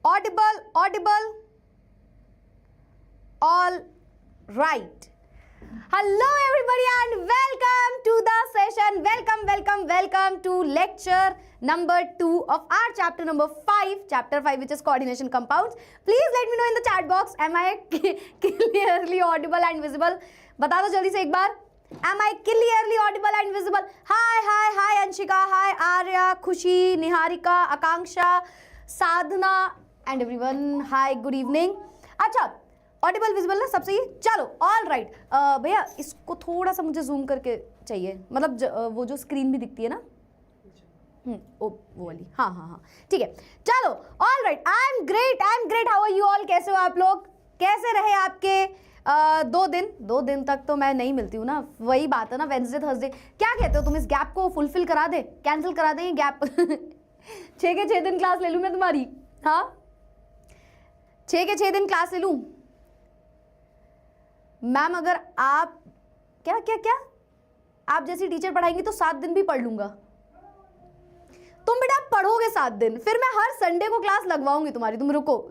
Audible, audible. All right. Hello everybody and welcome to the session. Welcome to lecture number 2 of our chapter number 5. Chapter 5 which is coordination compounds. Please let me know in the chat box. Am I clearly audible and visible? बता दो जल्दी से एक बार. Am I clearly audible and visible? Hi Anshika. Hi Arya, Khushi, Niharika, Akanksha, Sadhana and everyone. Hi, good evening. अच्छा Audible visible ना सब सही है. चलो ऑल राइट. भैया इसको थोड़ा सा मुझे जूम करके चाहिए, मतलब वो जो स्क्रीन भी दिखती है ना, वो वाली. हाँ ठीक है. चलो all right. I am great. How are you all? कैसे हो आप लोग? कैसे रहे आपके 2 दिन तक तो मैं नहीं मिलती हूँ ना. वही बात है ना, वेडनेसडे थर्सडे. क्या कहते हो तुम, इस गैप को फुलफिल करा दे, कैंसिल करा दें ये गैप? 6 के 6 दिन क्लास ले लूँ मैं तुम्हारी? हाँ 6 के 6 दिन क्लास ले लूँ मैम? अगर आप क्या आप जैसी टीचर पढ़ाएंगी तो 7 दिन भी पढ़ लूंगा. तुम बेटा पढ़ोगे 7 दिन, फिर मैं हर संडे को क्लास लगवाऊंगी तुम्हारी. तुम रुको.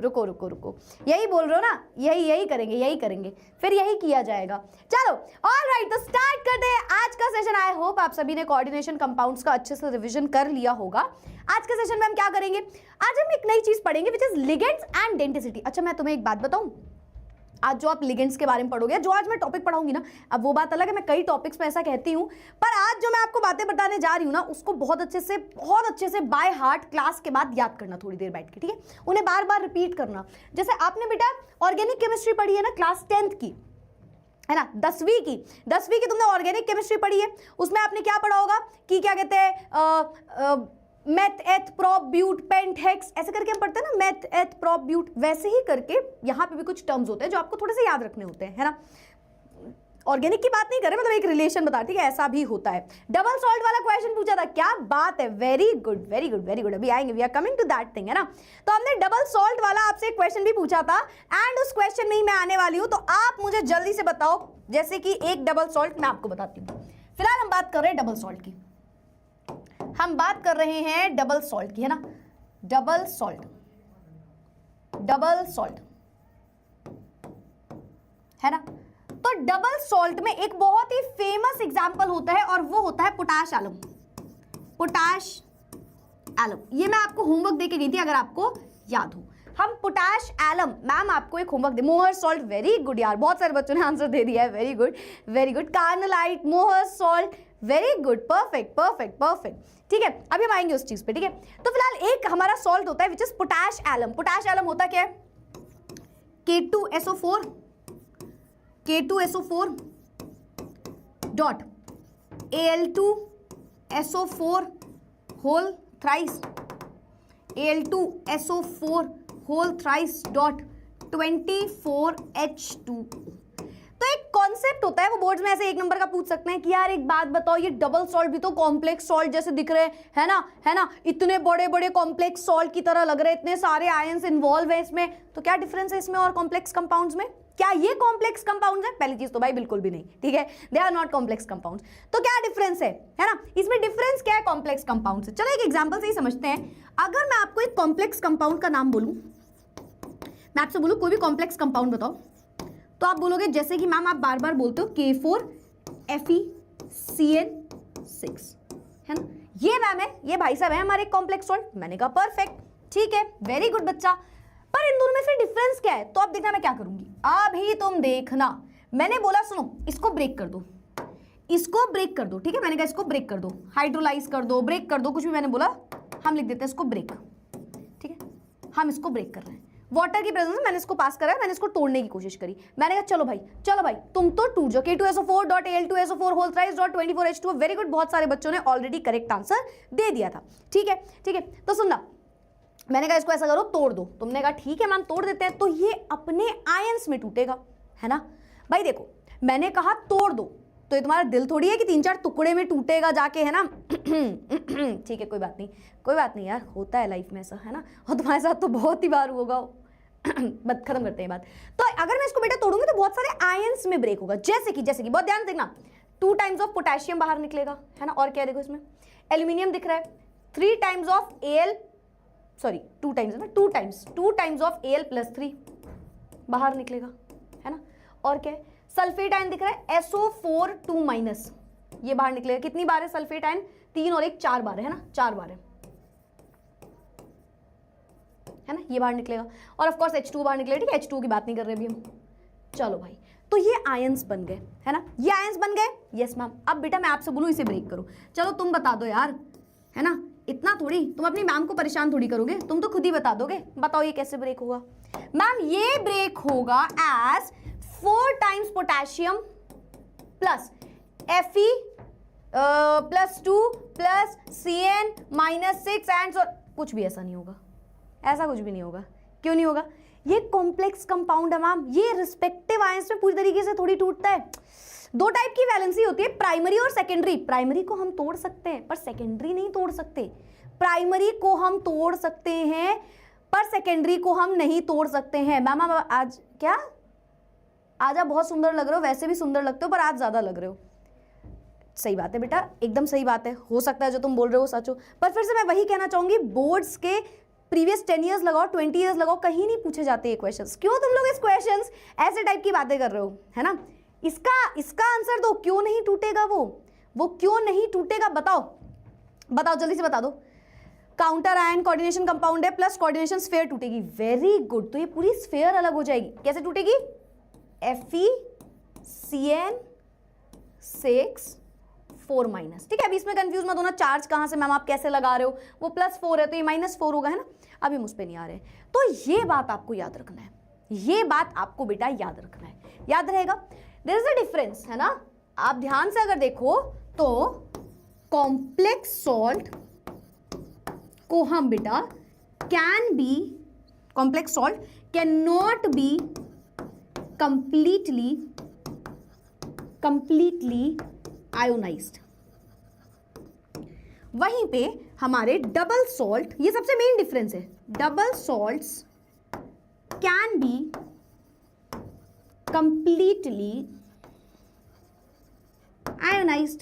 यही बोल रहे हो ना, यही करेंगे, फिर यही किया जाएगा. चलो ऑल राइट, तो स्टार्ट करते हैं आज का सेशन. आई होप आप सभी ने कोऑर्डिनेशन कंपाउंड्स का अच्छे से रिवीजन कर लिया होगा. आज के सेशन में हम क्या करेंगे? आज हम एक नई चीज पढ़ेंगे which is ligands and denticity. अच्छा मैं तुम्हें एक बात बताऊं, आज जो आप लिगेंड्स के बारे में पढ़ोगे, जो आज मैं टॉपिक पढ़ाऊंगी ना, अब वो बात अलग है, मैं कई टॉपिक्स में ऐसा कहती हूँ, पर आज जो मैं आपको बातें बताने जा रही हूँ ना, उसको बहुत अच्छे से बाय हार्ट क्लास के बाद याद करना, थोड़ी देर बैठ के, ठीक है? उन्हें बार बार रिपीट करना. जैसे आपने बेटा ऑर्गेनिक केमिस्ट्री पढ़ी है ना, क्लास 10th की, है ना, 10वीं की तुमने ऑर्गेनिक केमिस्ट्री पढ़ी है. उसमें आपने क्या पढ़ा होगा कि क्या कहते हैं, मेथ एथ प्रोप ब्यूट पेंट हेक्स, ऐसे करके हम पढ़ते हैं ना, मेथ एथ प्रोप ब्यूट. वैसे ही करके यहाँ पे भी कुछ टर्म्स होते हैं जो आपको थोड़े से याद रखने होते हैं, है ना. ऑर्गेनिक की बात नहीं कर रहे, मतलब एक रिलेशन बता, ठीक है? ऐसा भी होता है. डबल सॉल्ट वाला क्वेश्चन पूछा था, क्या बात है, वेरी गुड. अभी आएंगे, we are coming to that thing, है ना. तो हमने डबल सॉल्ट वाला आपसे एक क्वेश्चन भी पूछा था एंड उस क्वेश्चन में ही मैं आने वाली हूँ. तो आप मुझे जल्दी से बताओ, जैसे कि एक डबल सॉल्ट मैं आपको बताती हूँ. फिलहाल हम बात कर रहे हैं डबल सॉल्ट की, है ना. डबल सॉल्ट है ना. तो डबल सॉल्ट में एक बहुत ही फेमस एग्जांपल होता है और वो होता है पोटाश एलम. ये मैं आपको होमवर्क दे के गई थी, अगर आपको याद हो. हम पोटाश एलम, मैम आपको एक होमवर्क दे. मोहर सॉल्ट, वेरी गुड यार, बहुत सारे बच्चों ने आंसर दे दिया है. Very good. कार्नलाइट, मोहर सॉल्ट, वेरी गुड. परफेक्ट. ठीक है, अभी हम आएंगे उस चीज पे, ठीक है? तो फिलहाल एक हमारा सॉल्ट होता है which is potash alum. Potash alum होता क्या है? K2SO4 dot Al2SO4 whole thrice dot 24H2. तो एक कॉन्सेप्ट होता है, वो बोर्ड्स में ऐसे 1 नंबर का पूछ सकते हैं कि यार एक बात बताओ, ये डबल सॉल्ट भी तो कॉम्प्लेक्स सॉल्ट जैसे दिख रहे हैं, है ना, इतने बड़े कॉम्प्लेक्स सॉल्ट की तरह लग रहे हैं, इतने सारे आयंस इन्वॉल्व है इसमें, तो क्या डिफरेंस है इसमें और कॉम्प्लेक्स कंपाउंड्स में? क्या ये कॉम्प्लेक्स कंपाउंड्स है? पहली चीज तो भाई बिल्कुल भी नहीं, ठीक है? They are not complex compounds. तो क्या डिफरेंस है ना? इसमें डिफरेंस क्या है कॉम्प्लेक्स कंपाउंड से? चलो एक एग्जांपल से ही समझते हैं. अगर मैं आपको एक कॉम्प्लेक्स कंपाउंड का नाम बोलूं, मैं आपसे बोलूं कोई भी कॉम्प्लेक्स कंपाउंड बताओ, तो आप बोलोगे जैसे कि मैम आप बार बार बोलते हो K4FeCN6, है ना. ये मैम है, ये भाई साहब है हमारे कॉम्प्लेक्स सॉल्ट. मैंने कहा परफेक्ट, ठीक है, वेरी गुड बच्चा. पर इन दोनों में फिर डिफरेंस क्या है? तो अब देखना मैं क्या करूंगी, अभी तुम देखना. मैंने बोला सुनो, इसको ब्रेक कर दो, ठीक है? मैंने कहा इसको ब्रेक कर दो, हाइड्रोलाइज कर दो, ब्रेक कर दो, कुछ भी मैंने बोला. हम लिख देते हैं इसको ब्रेक, ठीक है? हम इसको ब्रेक कर रहे हैं. वाटर की प्रेजेंस में मैंने इसको पास करा, मैंने इसको तोड़ने की कोशिश करी. मैंने कहा चलो भाई तुम तो टूट जाओ. K2SO4 dot Al2SO4 whole thrice dot 24H2. Very good, बहुत सारे बच्चों ने ऑलरेडी करेक्ट आंसर दे दिया था, ठीक है? तो सुनना, मैंने कहा इसको ऐसा करो, तोड़ दो. तुमने कहा ठीक है मैम तोड़ देते हैं. तो ये अपने आयंस में टूटेगा, है ना भाई. देखो मैंने कहा तोड़ दो, तो ये तुम्हारा दिल थोड़ी है कि 3-4 टुकड़े में टूटेगा जाके, है ना. ठीक है, कोई बात नहीं यार, होता है लाइफ में ऐसा, है ना. और तुम्हारे साथ तो बहुत ही बार होगा. बस खत्म करते हैं बात. तो अगर मैं इसको बेटा तोड़ूंगी तो बहुत सारे आयंस में ब्रेक होगा, जैसे कि बहुत ध्यान देखना, 2 टाइम्स ऑफ पोटेशियम बाहर निकलेगा, है ना. और क्या देखो इसमें एल्यूमिनियम दिख रहा है, 3 times of Al sorry 2 times है ना, 2 टाइम्स ऑफ Al+3 बाहर निकलेगा, है ना। और क्या है, सल्फेट आयन दिख रहा है SO4 2-, ये बाहर निकलेगा। कितनी बार है सल्फेट आयन, 3 और 1 4 बार है ना, 4 बार है ना, ये बाहर निकलेगा। और ऑफ कोर्स H2 बाहर निकलेगा, ठीक है, H2 की बात नहीं कर रहे अभी हम। चलो भाई, तो ये आयंस बन गए, है ना, ये आयंस बन गए। Yes ma'am. अब बेटा मैं आपसे बोलूँ इसे ब्रेक करो, चलो तुम बता दो यार, है ना, इतना थोड़ी तुम अपनी मैम को परेशान थोड़ी करोगे, तुम तो खुद ही बता दोगे। बताओ ये कैसे ब्रेक होगा। मैम ये ब्रेक होगा as 4 times potassium plus Fe+2 plus Cn -6 and so, कुछ भी ऐसा नहीं होगा, ऐसा कुछ भी नहीं होगा। क्यों नहीं होगा, ये कॉम्प्लेक्स कंपाउंड है मैम, ये रिस्पेक्टिव आयंस में पूरी तरीके से थोड़ी टूटता है। 2 टाइप की वैलेंसी होती है, प्राइमरी और सेकेंडरी। प्राइमरी को हम तोड़ सकते हैं पर सेकेंडरी नहीं तोड़ सकते। प्राइमरी को हम तोड़ सकते हैं पर सेकेंडरी को हम नहीं तोड़ सकते हैं। मैम आज क्या, आज आप बहुत सुंदर लग रहे हो, वैसे भी सुंदर लगते हो पर आज ज्यादा लग रहे हो। सही बात है बेटा, एकदम सही बात है, हो सकता है जो तुम बोल रहे हो सच हो, पर फिर से मैं वही कहना चाहूंगी, बोर्ड्स के प्रीवियस 10 ईयर्स लगाओ, 20 ईयर्स लगाओ, कहीं नहीं पूछे जाते ये क्वेश्चंस। क्यों तुम लोग इस क्वेश्चंस ऐसे टाइप की बातें कर रहे हो, है ना। इसका आंसर दो, क्यों नहीं टूटेगा वो क्यों नहीं टूटेगा, बताओ जल्दी से बता दो। काउंटर आयन कोऑर्डिनेशन कंपाउंड है प्लस कोऑर्डिनेशन स्फीयर टूटेगी। वेरी गुड, तो ये पूरी स्फीयर अलग हो जाएगी। कैसे टूटेगी, FeCN6 4-, ठीक है। अभी इसमें कंफ्यूज मत होना, चार्ज कहां से मैम आप कैसे लगा रहे हो, वो +4 है तो ये -4 होगा, है ना। अभी हम उस पर नहीं आ रहे, तो ये बात आपको याद रखना है, ये बात आपको बेटा याद रखना है, याद रहेगा। देयर इज अ डिफरेंस, है ना। आप ध्यान से अगर देखो तो कॉम्प्लेक्स सॉल्ट को हम बेटा complex salt can not be completely ionised. वहीं पे हमारे डबल सॉल्ट, ये सबसे मेन डिफरेंस है, double salts can be completely ionised.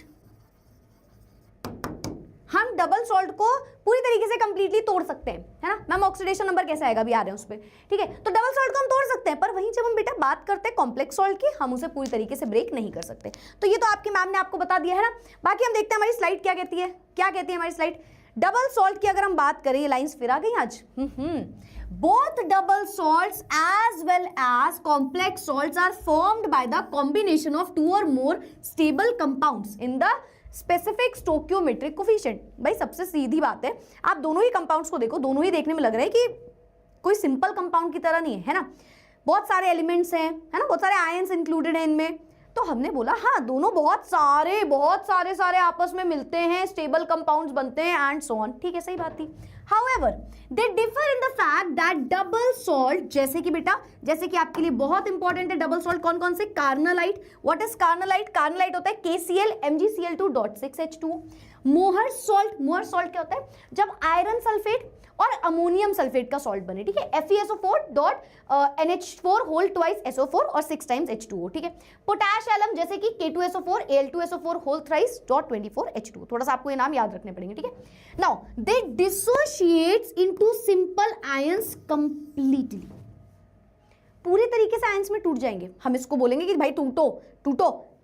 हम डबल सॉल्ट को पूरी तरीके से कंप्लीटली तोड़ सकते हैं, है ना। मैम ऑक्सीडेशन नंबर कैसे आएगा, अभी आ रहे हैं उस पर, ठीक है। तो डबल सॉल्ट को हम तोड़ सकते हैं, पर वहीं जब हम बेटा बात करते हैं कॉम्प्लेक्स सॉल्ट की, हम उसे पूरी तरीके से ब्रेक नहीं कर सकते। तो ये तो आपकी मैम ने आपको बता दिया है ना। बाकी हम देखते हैं हमारी स्लाइड क्या कहती है, क्या कहती है हमारी स्लाइड। डबल सॉल्ट की अगर हम बात करें, ये लाइंस फिर आ गई आज। Both double salts as well as complex salts are formed by the combination of 2 or more stable compounds in the specific stoichiometric coefficient। भाई सबसे सीधी बात है, आप दोनों ही कंपाउंड्स को देखो, दोनों ही देखने में लग रहा है कि कोई सिंपल कंपाउंड की तरह नहीं है, है ना। बहुत सारे एलिमेंट्स हैं, है ना, बहुत सारे आयंस इंक्लूडेड हैं इनमें। तो हमने बोला हाँ, दोनों बहुत सारे आपस में मिलते हैं, स्टेबल कंपाउंड्स बनते हैं एंड सो ऑन, ठीक है, सही बात थी। However, they differ in the fact that double salt, जैसे कि बेटा, जैसे कि आपके लिए बहुत इंपॉर्टेंट है डबल सॉल्ट कौन कौन से, कार्नलाइट। व्हाट इज कार्नलाइट, कार्नलाइट होता है KCl MgCl2.6H2। मोहर सॉल्ट, मोहर सॉल्ट क्या होता है, जब आयरन सल्फेट और अमोनियम सल्फेट का सॉल्ट बने, ठीक है, FeSO4.NH4 होल ट्वाइस SO4 और 6 टाइम्स H2O, ठीक है। पोटैश एलम जैसे कि K2SO4 Al2SO4 whole thrice .24 H2O। थोड़ा सा आपको ये नाम याद रखने पड़ेंगे, ठीक है। Now they dissociates into simple ions completely, पूरी तरीके से आयंस में टूट जाएंगे। हम इसको बोलेंगे कि भाई टूटो,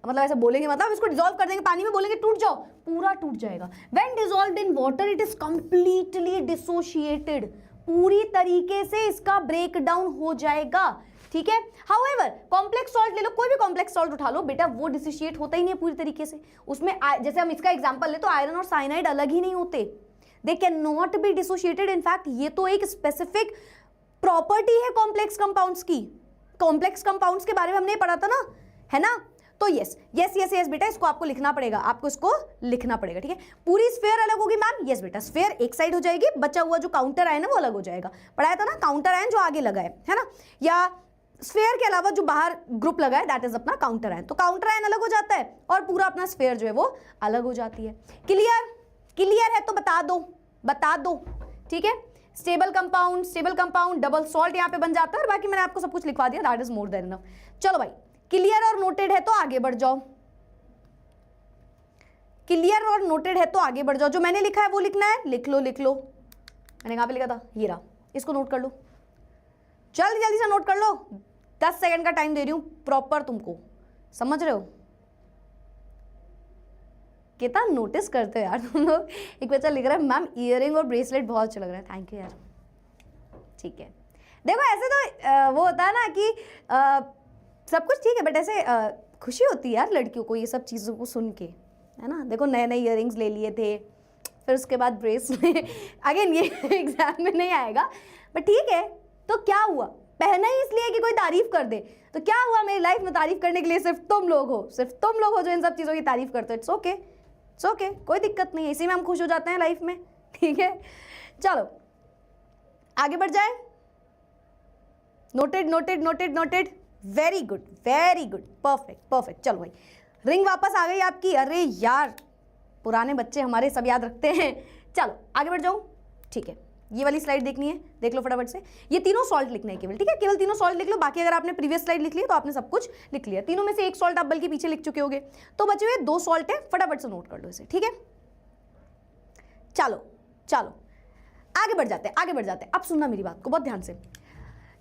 मतलब ऐसे बोलेंगे, मतलब इसको डिसॉल्व कर देंगे पानी में, बोलेंगे टूट जाओ, पूरा टूट जाएगा। When dissolved in water it is completely dissociated, पूरी तरीके से इसका ब्रेक डाउन हो जाएगा, ठीक है। हाउएवर कॉम्प्लेक्स सॉल्ट ले लो, कोई भी कॉम्प्लेक्स सॉल्ट उठा लो बेटा, वो डिसोशिएट होता ही नहीं है पूरी तरीके से। उसमें जैसे हम इसका एग्जांपल ले तो आयरन और साइनाइड अलग ही नहीं होते, they can not be dissociated. In fact ये तो एक स्पेसिफिक प्रॉपर्टी है कॉम्प्लेक्स कंपाउंड्स की। कॉम्प्लेक्स कंपाउंड्स के बारे में हमने पढ़ा था ना, है ना। तो यस बेटा, इसको आपको लिखना पड़ेगा, आपको इसको लिखना पड़ेगा, ठीक है। पूरी स्फीयर अलग होगी मैम, यस बेटा, स्फीयर एक साइड हो जाएगी, बचा हुआ जो काउंटर आयन है वो अलग हो जाएगा। पढ़ाया था ना, काउंटर आयन जो आगे लगा है ना, या स्फीयर के अलावा जो बाहर ग्रुप लगा है दैट इज अपना काउंटर आयन। तो काउंटर आयन अलग हो जाता है और पूरा अपना स्फीयर जो है वो अलग हो जाती है। क्लियर है तो बता दो, ठीक है। स्टेबल कंपाउंड डबल सॉल्ट यहाँ पे बन जाता है, और बाकी मैंने आपको सब कुछ लिखवा दिया, that is more than enough. चलो भाई, क्लियर और नोटेड है तो आगे बढ़ जाओ, क्लियर और नोटेड है तो आगे बढ़ जाओ। जो मैंने लिखा है वो लिखना है, लिख लो। मैंने कहाँ पे लिखा था, ये रहा, इसको नोट कर लो, जल्दी जल्दी से नोट कर लो, 10 सेकंड का टाइम दे रही हूं प्रॉपर तुमको, समझ रहे हो? कितना नोटिस करते हो यार तुम लोग। एक बच्चा लिख रहा है मैम ईयरिंग और ब्रेसलेट बहुत अच्छा लग रहा है, थैंक यू यार। ठीक है, देखो ऐसे तो वो होता है ना कि सब कुछ ठीक है, बट ऐसे खुशी होती है यार लड़कियों को ये सब चीज़ों को सुन के, है ना। देखो नए नए ईयरिंग्स ले लिए थे, फिर उसके बाद ब्रेसलेट, अगेन ये एग्जाम में नहीं आएगा, बट ठीक है। तो क्या हुआ, पहना ही इसलिए कि कोई तारीफ कर दे, तो क्या हुआ, मेरी लाइफ में तारीफ करने के लिए सिर्फ तुम लोग हो, सिर्फ तुम लोग हो जो इन सब चीज़ों की तारीफ करते हो। इट्स ओके, इट्स ओके, कोई दिक्कत नहीं है, इसी में हम खुश हो जाते हैं लाइफ में, ठीक है। चलो आगे बढ़ जाए। Noted noted noted noted, very good very good, perfect perfect. चलो भाई, रिंग वापस आ गई आपकी। अरे यार, पुराने बच्चे हमारे सब याद रखते हैं। चलो आगे बढ़ जाऊँ, ठीक है। ये वाली स्लाइड देखनी है, देख लो फटाफट से। ये तीनों सॉल्ट लिखना है केवल, ठीक है, केवल तीनों सॉल्ट लिख लो। बाकी अगर आपने प्रीवियस स्लाइड लिख ली तो आपने सब कुछ लिख लिया। तीनों में से एक सॉल्ट आप बल्कि पीछे लिख चुके होगे, तो बचे हुए 2 सॉल्ट है, फटाफट से नोट कर लो इसे, ठीक है। चलो चलो आगे बढ़ जाते हैं, आगे बढ़ जाते हैं। अब सुनना मेरी बात को बहुत ध्यान से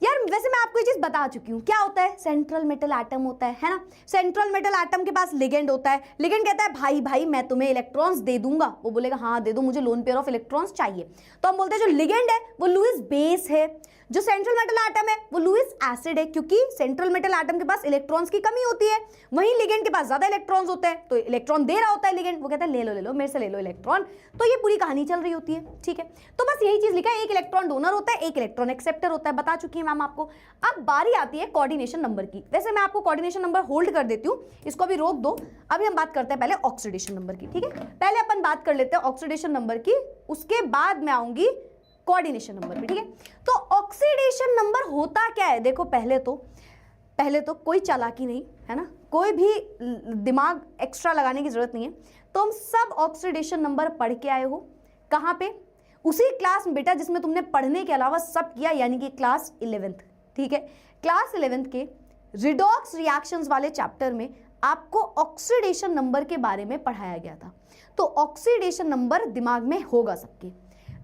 यार। वैसे मैं आपको ये चीज बता चुकी हूँ, क्या होता है, सेंट्रल मेटल एटम होता है ना। सेंट्रल मेटल एटम के पास लिगेंड होता है। लिगेंड कहता है भाई भाई मैं तुम्हें इलेक्ट्रॉन्स दे दूंगा, वो बोलेगा हाँ दे दो, मुझे लोन पेयर ऑफ इलेक्ट्रॉन्स चाहिए। तो हम बोलते हैं जो लिगेंड है वो लुईस बेस है, जो सेंट्रल मेटल एटम है वो लुईस एसिड है, क्योंकि सेंट्रल मेटल एटम के पास इलेक्ट्रॉन्स की कमी होती है, वहीं लिगेंड के पास ज्यादा इलेक्ट्रॉन्स होते हैं। तो इलेक्ट्रॉन दे रहा होता है लिगेंड, वो कहता है ले लो मेरे से ले लो इलेक्ट्रॉन। तो ये पूरी कहानी चल रही होती है, ठीक है। तो बस यही चीज लिखा है, एक इलेक्ट्रॉन डोनर होता है, एक इलेक्ट्रॉन एक्सेप्टर होता है, बता चुकी है मैम आपको। अब बारी आती है कोऑर्डिनेशन नंबर की। वैसे मैं आपको कोऑर्डिनेशन नंबर होल्ड कर देती हूँ, इसको अभी रोक दो। अभी हम बात करते हैं पहले ऑक्सीडेशन नंबर की, ठीक है। पहले अपन बात कर लेते हैं ऑक्सीडेशन नंबर की, उसके बाद मैं आऊंगी कोऑर्डिनेशन नंबर पे, ठीक है। तो ऑक्सीडेशन नंबर होता क्या है, देखो पहले तो कोई चालाकी नहीं है ना, कोई भी दिमाग एक्स्ट्रा लगाने की जरूरत नहीं है। तो हम सब ऑक्सीडेशन नंबर पढ़ के आए हो, कहाँ पे, उसी क्लास में बेटा जिसमें तुमने पढ़ने के अलावा सब किया, यानी कि क्लास 11th, ठीक है। क्लास 11th के रिडॉक्स रिएक्शंस वाले चैप्टर में आपको ऑक्सीडेशन नंबर के बारे में पढ़ाया गया था। तो ऑक्सीडेशन नंबर दिमाग में होगा सबके,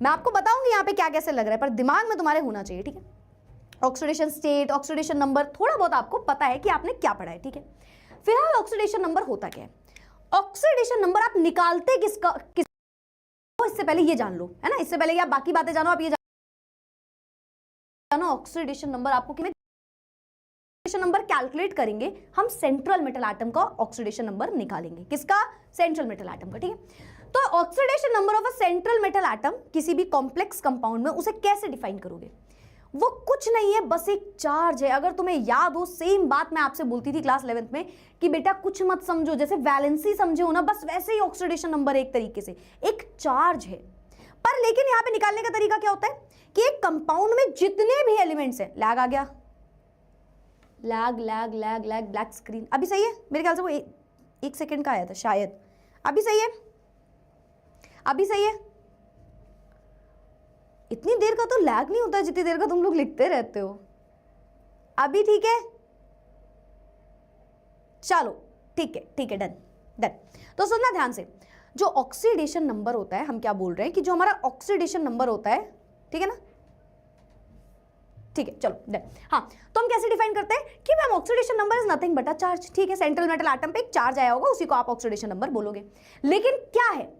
मैं आपको बताऊंगी यहाँ पे क्या कैसे लग रहा है, पर दिमाग में तुम्हारे होना चाहिए, ठीक है। ऑक्सीडेशन स्टेट, ऑक्सीडेशन नंबर, थोड़ा बहुत आपको पता है कि आपने क्या पढ़ा है, ठीक है। फिलहाल ऑक्सीडेशन नंबर होता क्या है, ऑक्सीडेशन नंबर आप निकालते किसका, इससे पहले ये जान लो, है ना, इससे पहले आप बाकी बातें जानो, आप ये जानो ऑक्सीडेशन नंबर आपको ऑक्सीडेशन नंबर कैलकुलेट करेंगे हम, सेंट्रल मेटल एटम का ऑक्सीडेशन नंबर निकालेंगे, किसका, सेंट्रल मेटल एटम का, ठीक है। तो oxidation number of a central metal atom किसी भी कॉम्प्लेक्स कंपाउंड में उसे कैसे डिफाइन करोगे, वो कुछ नहीं है, बस एक चार्ज है। अगर तुम्हें याद हो, सेम बात मैं आपसे बोलती थी क्लास 11th में कि बेटा कुछ मत समझो, जैसे वैलेंसी समझे हो ना, बस वैसे ही ऑक्सीडेशन नंबर एक तरीके से एक चार्ज है। पर लेकिन यहां पे निकालने का तरीका क्या होता है कि एक कंपाउंड में जितने भी एलिमेंट्स हैं, लैग आ गया, lag lag lag lag, black screen, अभी सही है मेरे ख्याल से, वो एक सेकेंड का आया था शायद, अभी सही है, अभी सही है। इतनी देर का तो लैग नहीं होता जितनी देर का तुम लोग लिखते रहते हो। अभी ठीक है, चलो ठीक है, डन डन। तो सुनना ध्यान से, जो ऑक्सीडेशन नंबर होता है, हम क्या बोल रहे हैं कि जो हमारा ऑक्सीडेशन नंबर होता है, ठीक है ना, ठीक है, चलो डन। हाँ, तो हम कैसे डिफाइन करते हैं कि ma'am oxidation number is nothing but a charge, ठीक है। सेंट्रल मेटल एटम पे एक चार्ज आया होगा, उसी को आप ऑक्सीडेशन नंबर बोलोगे। लेकिन क्या है,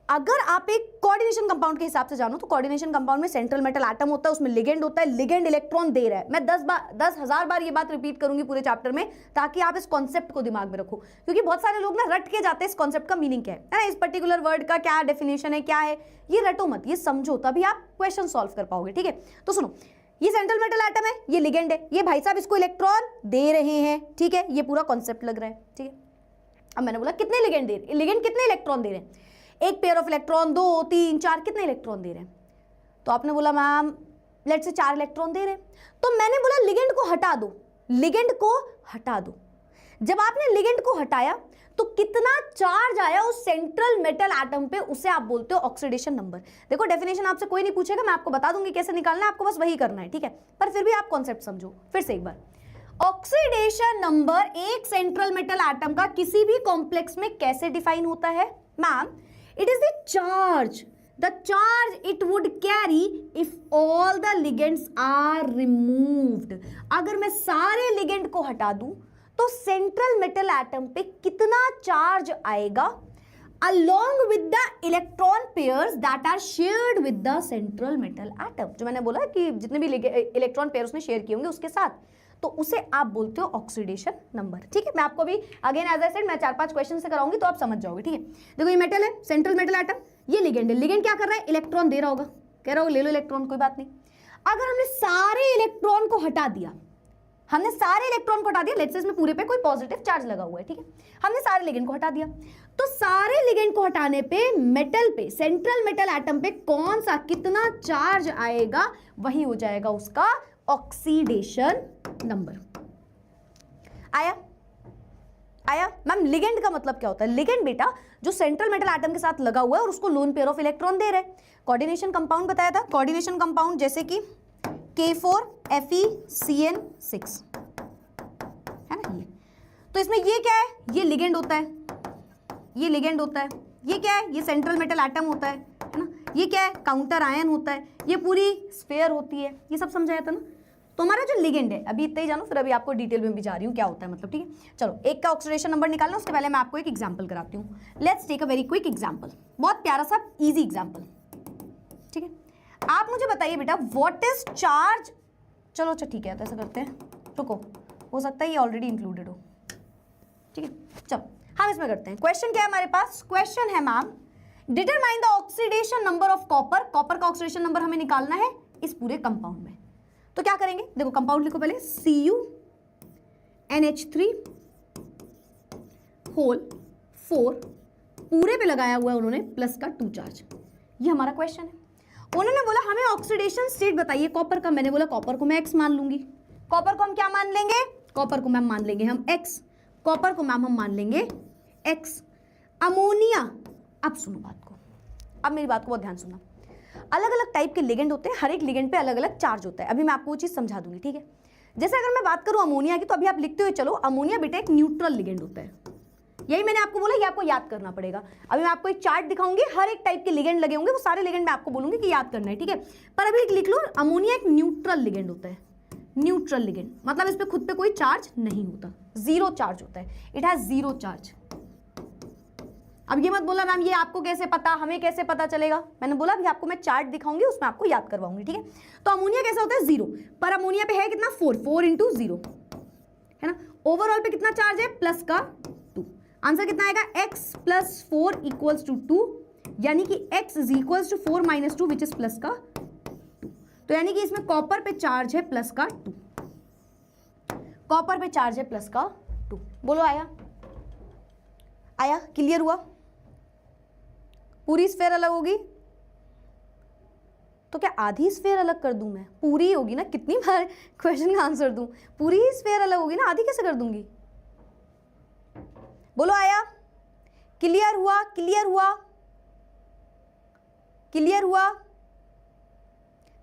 अगर आप एक कोऑर्डिनेशन कंपाउंड के हिसाब से जानो, तो कोऑर्डिनेशन कंपाउंड में सेंट्रल मेटल एटम होता है, उसमें लिगेंड होता है, लिगेंड इलेक्ट्रॉन दे रहा है। मैं 10,000 बार ये बात रिपीट करूंगी पूरे चैप्टर में, ताकि आप इस कॉन्सेप्ट को दिमाग में रखो, क्योंकि बहुत सारे लोग ना रट के जाते हैं इस कॉन्सेप्ट का मीनिंग क्या है ना, इस पर्टिकुलर वर्ड का क्या डेफिनेशन है, क्या है, ये रटो मत, ये समझो, तभी आप क्वेश्चन सॉल्व कर पाओगे, ठीक है। तो सुनो, ये सेंट्रल मेटल एटम है, ये लिगेंड है, ये भाई साहब इसको इलेक्ट्रॉन दे रहे हैं, ठीक है, ये पूरा कॉन्सेप्ट लग रहा है, ठीक है। अब मैंने बोला कितने लिगेंड दे रहे, लिगेंड कितने इलेक्ट्रॉन दे रहे हैं, एक पेयर ऑफ इलेक्ट्रॉन, 2 3 4, कितने इलेक्ट्रॉन दे रहे हैं, तो आपने बोला मैम लेट्स से 4 इलेक्ट्रॉन दे रहे हैं। तो मैंने बोला लिगेंड को हटा दो, लिगेंड को हटा दो। जब आपने लिगेंड को हटाया तो कितना चार्ज आया उस सेंट्रल मेटल एटम पे, उसे आप बोलते हो ऑक्सीडेशन नंबर। देखो डेफिनेशन आपसे कोई नहीं पूछेगा, मैं आपको बता दूंगी कैसे निकालना है, आपको बस वही करना है, ठीक है। पर फिर भी आप कॉन्सेप्ट समझो फिर से एक बार। ऑक्सीडेशन नंबर एक सेंट्रल मेटल एटम का किसी भी कॉम्प्लेक्स में कैसे डिफाइन होता है ma'am, it is the charge the charge it would carry if all the ligands are removed. अगर मैं सारे लिगेंड को हटा दूं तो सेंट्रल मेटल एटम पे कितना चार्ज आएगा along with the electron pairs that are shared with the central metal atom। जो मैंने बोला कि जितने भी इलेक्ट्रॉन पेयर उसने शेयर किए होंगे उसके साथ, तो उसे आप बोलते हो ऑक्सीडेशन नंबर। ठीक है, मैं आपको भी अगेन एज आई सेड मैं 4-5 क्वेश्चन से कराऊंगी तो आप समझ जाओगे। ठीक है, देखो ये मेटल है, सेंट्रल मेटल एटम, ये लिगेंड है। लिगेंड क्या कर रहा है? इलेक्ट्रॉन दे रहा होगा, कह रहा होगा ले लो इलेक्ट्रॉन, कोई बात नहीं। अगर हमने सारे इलेक्ट्रॉन को हटा दिया, हमने सारे इलेक्ट्रॉन को हटा दिया, लेट्स से इसमें पूरे पे कोई पॉजिटिव चार्ज लगा हुआ है, ठीक है, हमने सारे लिगेंड को हटा दिया, तो सारे लिगेंड को हटाने पे मेटल पे, सेंट्रल मेटल एटम पे कौन सा कितना चार्ज आएगा, वही हो जाएगा उसका ऑक्सीडेशन नंबर। आया आया मैम, लिगेंड का मतलब क्या होता है? लिगेंड बेटा जो सेंट्रल मेटल एटम के साथ लगा हुआ है और उसको लोन पेयर ऑफ इलेक्ट्रॉन दे रहा है। कोऑर्डिनेशन कंपाउंड बताया था, कोऑर्डिनेशन कंपाउंड जैसे कि K4FeCN6 है ना ये, तो इसमें ये क्या है? ये लिगेंड होता है, ये लिगेंड होता है, ये क्या है? ये सेंट्रल मेटल एटम होता है ना, ये क्या है? काउंटर आयन होता है, ये पूरी स्फीयर होती है, ये सब समझाया था ना। तो हमारा जो लिगेंड है, अभी इतना ही जानो, फिर अभी आपको डिटेल में भी जा रही हूँ क्या होता है मतलब। ठीक है, चलो एक का ऑक्सीडेशन नंबर निकालना, उसके पहले मैं आपको एक एग्जांपल कराती हूँ। Let's take a very quick example, बहुत प्यारा सा इजी एग्जांपल। ठीक है, आप मुझे बताइए बेटा व्हाट इज चार्ज। चलो अच्छा ठीक है, तो ऐसा करते हैं, रुको, हो सकता है ये ऑलरेडी इंक्लूडेड हो। ठीक है, चलो हम इसमें करते हैं। क्वेश्चन क्या है हमारे पास? क्वेश्चन है ma'am, determine the oxidation number of copper. Copper का ऑक्सीडेशन नंबर हमें निकालना है इस पूरे कंपाउंड में। तो क्या करेंगे? देखो कंपाउंड लिखो पहले, CuNH3 होल 4, पूरे पे लगाया हुआ है उन्होंने प्लस का 2 चार्ज। ये हमारा क्वेश्चन है। उन्होंने बोला हमें ऑक्सीडेशन स्टेट बताइए कॉपर का। मैंने बोला कॉपर को मैं X मान लूंगी। कॉपर को हम क्या मान लेंगे? कॉपर को मैम मान लेंगे हम X। कॉपर को मैम हम मान लेंगे X। अमोनिया, अब सुनो बात को, अब मेरी बात को बहुत ध्यान सुनना। अलग अलग टाइप के लिगेंड होते हैं, हर एक लिगेंड पे अलग अलग चार्ज होता है। अभी मैं आपको वो चीज़ समझा दूंगी। ठीक है, जैसे अगर मैं बात करूं अमोनिया की, तो अभी आप लिखते हुए चलो, अमोनिया बेटा एक न्यूट्रल लिगेंड होता है। यही मैंने आपको बोला, ये आपको याद करना पड़ेगा। अभी मैं आपको एक चार्ट दिखाऊंगी, हर एक टाइप के लिगेंड लगे होंगे, वो सारे लिगेंड मैं आपको बोलूंगी कि याद करना है। ठीक है, पर अभी लिख लो, अमोनिया एक न्यूट्रल लिगेंड होता है। न्यूट्रल लिगेंड मतलब इस पे खुद पे कोई चार्ज नहीं होता, जीरो चार्ज होता है, इट हैज जीरो चार्ज। अब ये मत बोला मैम ये आपको कैसे पता, हमें कैसे पता चलेगा। मैंने बोला अभी आपको मैं चार्ट दिखाऊंगी, उसमें आपको याद करवाऊंगी। ठीक है, तो अमोनिया कैसा होता है? जीरो, पर अमोनिया पे है कितना? 4 इंटू 0 है ना। ओवरऑल पे कितना चार्ज है? प्लस का 2। आंसर कितना आएगा? X + 4 = 2, यानी कि X = 4 - 2 विच इज प्लस का 2। तो यानी कि इसमें कॉपर पे चार्ज है प्लस का 2, कॉपर पे चार्ज है प्लस का 2। बोलो आया? आया? क्लियर हुआ? पूरी स्फीयर अलग होगी तो क्या आधी स्फीयर अलग कर दूं मैं? पूरी होगी ना, कितनी बार क्वेश्चन का आंसर दूं? पूरी ही स्फीयर अलग होगी ना, आधी कैसे कर दूंगी? बोलो आया? क्लियर हुआ? क्लियर हुआ? क्लियर हुआ?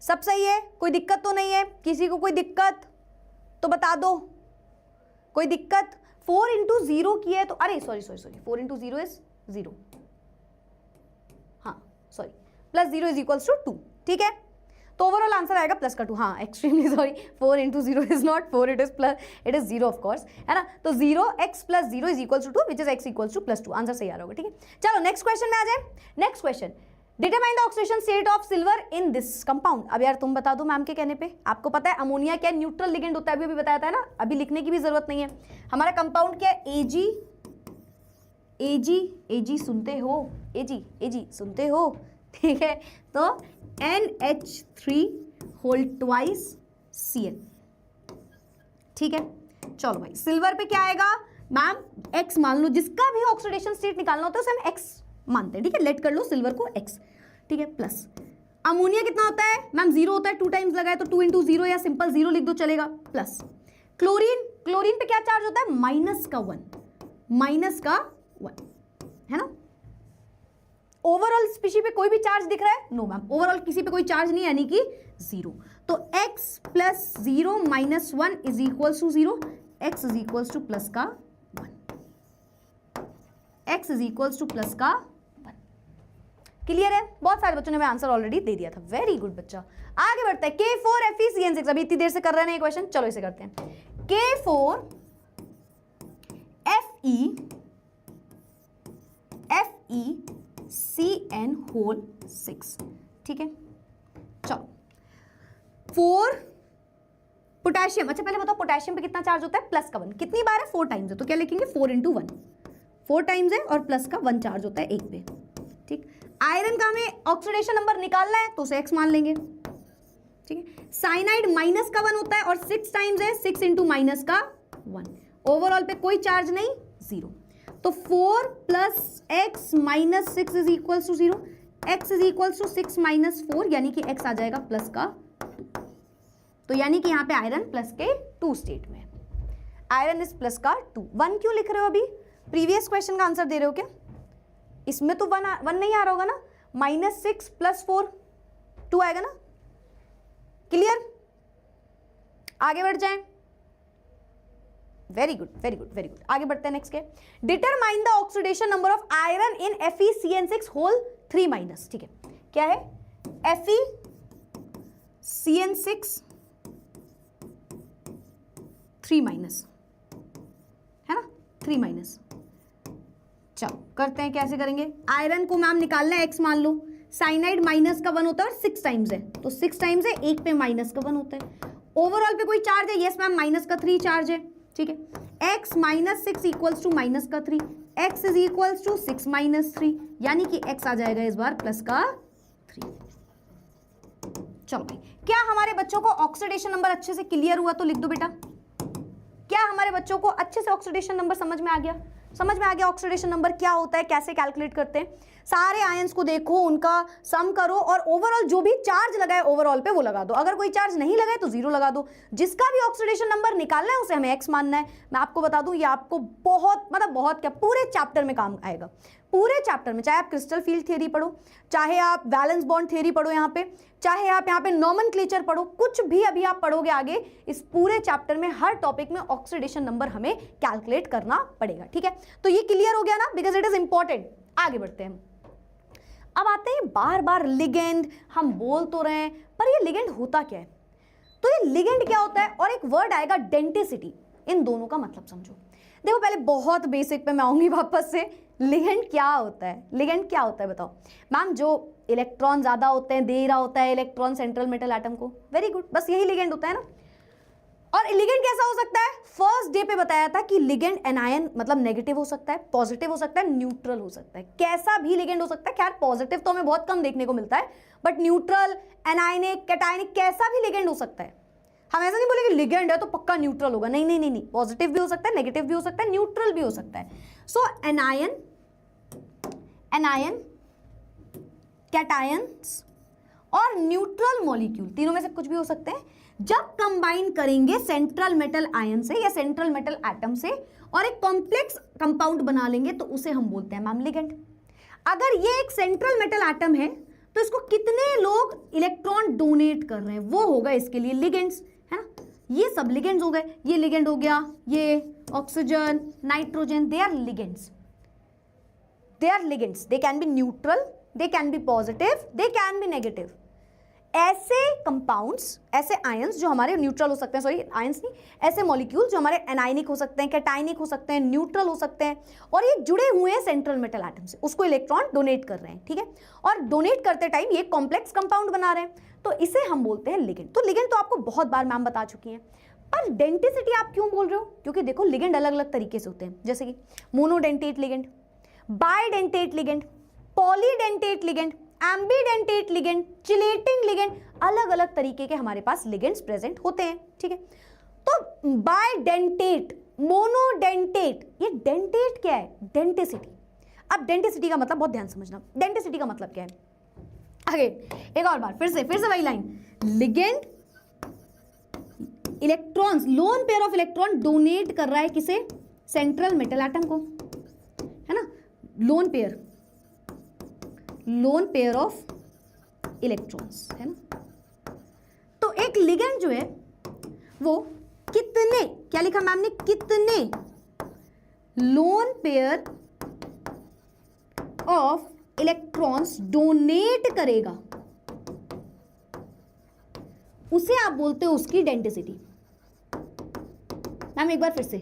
सब सही है? कोई दिक्कत तो नहीं है? किसी को कोई दिक्कत तो बता दो, कोई दिक्कत? 4 इंटू 0 की है तो, अरे सॉरी 4 इंटू 0 इज 0, हाँ सॉरी, प्लस 0 = 2। ठीक है, तो ओवरऑल आंसर आएगा प्लस का 2। हाँ extremely sorry, 4 into 0 is not 4, it is plus, it is 0 of course, है ना। तो 0 x + 0 = 2 which is x = +2। Answer सही आ रहा होगा। ठीक है, चलो नेक्स्ट क्वेश्चन में आ जाए। Next question, determine the oxidation state of silver in this compound. अब यार तुम बता दो मैम के कहने पे, आपको पता है अमोनिया क्या न्यूट्रल लिगेंड होता है, अभी बताया था ना, अभी लिखने की भी जरूरत नहीं है। हमारा कंपाउंड क्या है? Ag सुनते हो? Ag सुनते हो? ठीक है, तो NH3 होल ट्वाइस Cl। ठीक है, चलो भाई सिल्वर पे क्या आएगा मैम? X मान लो, जिसका भी ऑक्सीडेशन स्टेट निकालना होता है उसे हम X मानते हैं। ठीक है, लेट कर लो सिल्वर को X। ठीक है, प्लस अमोनिया कितना होता है मैम? 0 होता है, 2 टाइम्स लगाए तो 2 इंटू 0 या सिंपल 0 लिख दो चलेगा, प्लस क्लोरीन। क्लोरीन पे क्या चार्ज होता है? -1 है ना। ओवरऑल स्पीशी पे कोई भी चार्ज दिख रहा है? नो मैम, ओवरऑल किसी पे कोई चार्ज नहीं, यानी कि 0। तो x + 0 - 1 = 0, x = प्लस का 1, x = प्लस का 1। क्लियर है? बहुत सारे बच्चों ने मैं आंसर ऑलरेडी दे दिया था, वेरी गुड बच्चा। आगे बढ़ते हैं, K4FeCN6, अभी इतनी देर से कर रहे हैं ये क्वेश्चन, चलो इसे करते हैं। K4FeCN6, ठीक है। चलो 4 पोटेशियम, अच्छा पहले बताओ पोटेशियम पे कितना चार्ज होता है, प्लस का 1, कितनी बार है, 4 टाइम्स है, तो क्या लिखेंगे 4 × 1, 4 टाइम्स है और प्लस का 1 चार्ज होता है एक पे, ठीक। आयरन का हमें ऑक्सीडेशन नंबर निकालना है तो उसे x मान लेंगे, ठीक है। साइनाइड माइनस का 1 होता है और 6 टाइम्स है, 6 × माइनस का 1, ओवरऑल पे कोई चार्ज नहीं, 0, तो 4 + x - 6 = 0, x = 6 - 4, यानी कि x आ जाएगा प्लस का 2, तो यानी कि यहाँ पे आयरन प्लस के 2 स्टेट में, आयरन इज प्लस का 2। 1 क्यों लिख रहे हो अभी, प्रीवियस क्वेश्चन का आंसर दे रहे हो क्या? इसमें तो 1 नहीं आ रहा होगा ना, -6 + 4 2 आएगा ना, क्लियर? आगे बढ़ जाएं, very good very good very good. आगे बढ़ते हैं नेक्स्ट के, determine the oxidation number of iron in FeCN6 whole 3-, ठीक है। क्या है, FeCN6 3-, है ना, 3-। चलो करते हैं, कैसे करेंगे, आयरन को मैम निकालना है, x मान लो, साइनाइड माइनस का 1 होता है और 6 टाइम्स है, तो 6 टाइम्स है, एक पे माइनस का 1 होता है, ओवरऑल पे कोई चार्ज है, यस मैम माइनस का 3 चार्ज है, ठीक है। x - 6 = माइनस का 3, x = 6 - 3, यानी कि x आ जाएगा इस बार प्लस का 3। चलो भाई, क्या हमारे बच्चों को ऑक्सीडेशन नंबर अच्छे से क्लियर हुआ, तो लिख दो बेटा। क्या हमारे बच्चों को अच्छे से ऑक्सीडेशन नंबर समझ में आ गया? समझ में आ गया ऑक्सीडेशन नंबर क्या होता है, कैसे कैलकुलेट करते हैं? सारे आयंस को देखो, उनका सम करो और ओवरऑल जो भी चार्ज लगा है ओवरऑल पे वो लगा दो, अगर कोई चार्ज नहीं लगा है तो 0 लगा दो। जिसका भी ऑक्सीडेशन नंबर निकालना है उसे हमें x मानना है। मैं आपको बता दूं, ये आपको बहुत बहुत क्या पूरे चैप्टर में काम आएगा, पूरे चैप्टर में, चाहे आप क्रिस्टल फील्ड थियरी पढ़ो, चाहे आप वैलेंस बॉन्ड थियरी पढ़ो, यहाँ पे चाहे आप यहाँ पे नॉमेनक्लेचर पढ़ो, कुछ भी अभी आप पढ़ोगे आगे, इस पूरे चैप्टर में हर टॉपिक में ऑक्सीडेशन नंबर हमें कैलकुलेट करना पड़ेगा, ठीक है। तो ये क्लियर हो गया ना, बिकॉज इट इज इंपॉर्टेंट। आगे बढ़ते हैं, अब आते हैं बार बार लिगेंड, हम बोल तो रहे हैं पर ये लिगेंड होता क्या है? तो ये लिगेंड क्या होता है, और एक वर्ड आएगा डेंटिसिटी, इन दोनों का मतलब समझो। देखो पहले बहुत बेसिक पे मैं आऊंगी वापस से, लिगेंड क्या होता है, लिगेंड क्या होता है बताओ मैम? जो इलेक्ट्रॉन ज्यादा होते हैं, दे रहा होता है इलेक्ट्रॉन सेंट्रल मेटल एटम को, वेरी गुड, बस यही लिगेंड होता है ना। और लिगेंड कैसा हो सकता है? फर्स्ट डे पे बताया था कि लिगेंड एनायन मतलब नेगेटिव हो सकता है, पॉजिटिव हो सकता है, न्यूट्रल हो सकता है, कैसा भी लिगेंड हो सकता है। खैर पॉजिटिव तो हमें बहुत कम देखने को मिलता है, बट न्यूट्रल, एनायनिक, कैटायनिक, कैसा भी लिगेंड हो सकता है। हम ऐसा नहीं बोलेंगे लिगेंड है तो पक्का न्यूट्रल होगा, नहीं नहीं नहीं नहीं, पॉजिटिव भी हो सकता है, नेगेटिव भी हो सकता है, न्यूट्रल भी हो सकता है। सो एनायन, कैटायंस और न्यूट्रल मॉलिक्यूल, तीनों में से कुछ भी हो सकते हैं, जब कंबाइन करेंगे सेंट्रल मेटल आयन से या सेंट्रल मेटल एटम से और एक कॉम्प्लेक्स कंपाउंड बना लेंगे तो उसे हम बोलते हैं मैम लिगेंड। अगर ये एक सेंट्रल मेटल एटम है तो इसको कितने लोग इलेक्ट्रॉन डोनेट कर रहे हैं वो होगा इसके लिए लिगेंड्स, है ना। ये सब लिगेंड्स हो गए, ये लिगेंड हो गया, ये oxygen, nitrogen, they are ligands, they are ligands, they can be neutral, they can be positive, they can be negative. ऐसे कंपाउंड्स, ऐसे आयंस जो हमारे न्यूट्रल हो सकते हैं, सॉरी आयंस नहीं, ऐसे मॉलिक्यूल जो हमारे एनायनिक हो सकते हैं, कैटायनिक हो सकते हैं, न्यूट्रल हो सकते हैं, और ये जुड़े हुए हैं सेंट्रल मेटल एटम से, उसको इलेक्ट्रॉन डोनेट कर रहे हैं, ठीक है। और डोनेट करते टाइम ये कॉम्प्लेक्स कंपाउंड बना रहे हैं, तो इसे हम बोलते हैं लिगेंड। तो लिगेंड तो आपको बहुत बार मैम बता चुकी हैं, पर डेंटिसिटी आप क्यों बोल रहे हो? क्योंकि देखो लिगेंड अलग अलग तरीके से होते हैं, जैसे कि monodentate ligand, bidentate ligand, polydentate ligand, ambidentate ligand, chelating ligand, अलग अलग तरीके के हमारे पास लिगेंड्स प्रेजेंट होते हैं, ठीक है। तो बाइडेंटेट, मोनोडेंटेट, ये डेंटेट क्या है? डेंटिसिटी। अब डेंटिसिटी का मतलब बहुत ध्यान समझना, डेंटिसिटी का मतलब क्या है? आगे एक और बार, फिर से वही line, ligand electrons, lone pair of electron donate कर रहा है किसे? सेंट्रल मेटल एटम को, है ना। लोन पेयर ऑफ इलेक्ट्रॉन्स, है ना। तो एक लिगेंड जो है वो कितने, क्या लिखा मैम ने, कितने lone pair of electrons donate करेगा उसे आप बोलते हो उसकी डेंसिटी। मैम एक बार फिर से,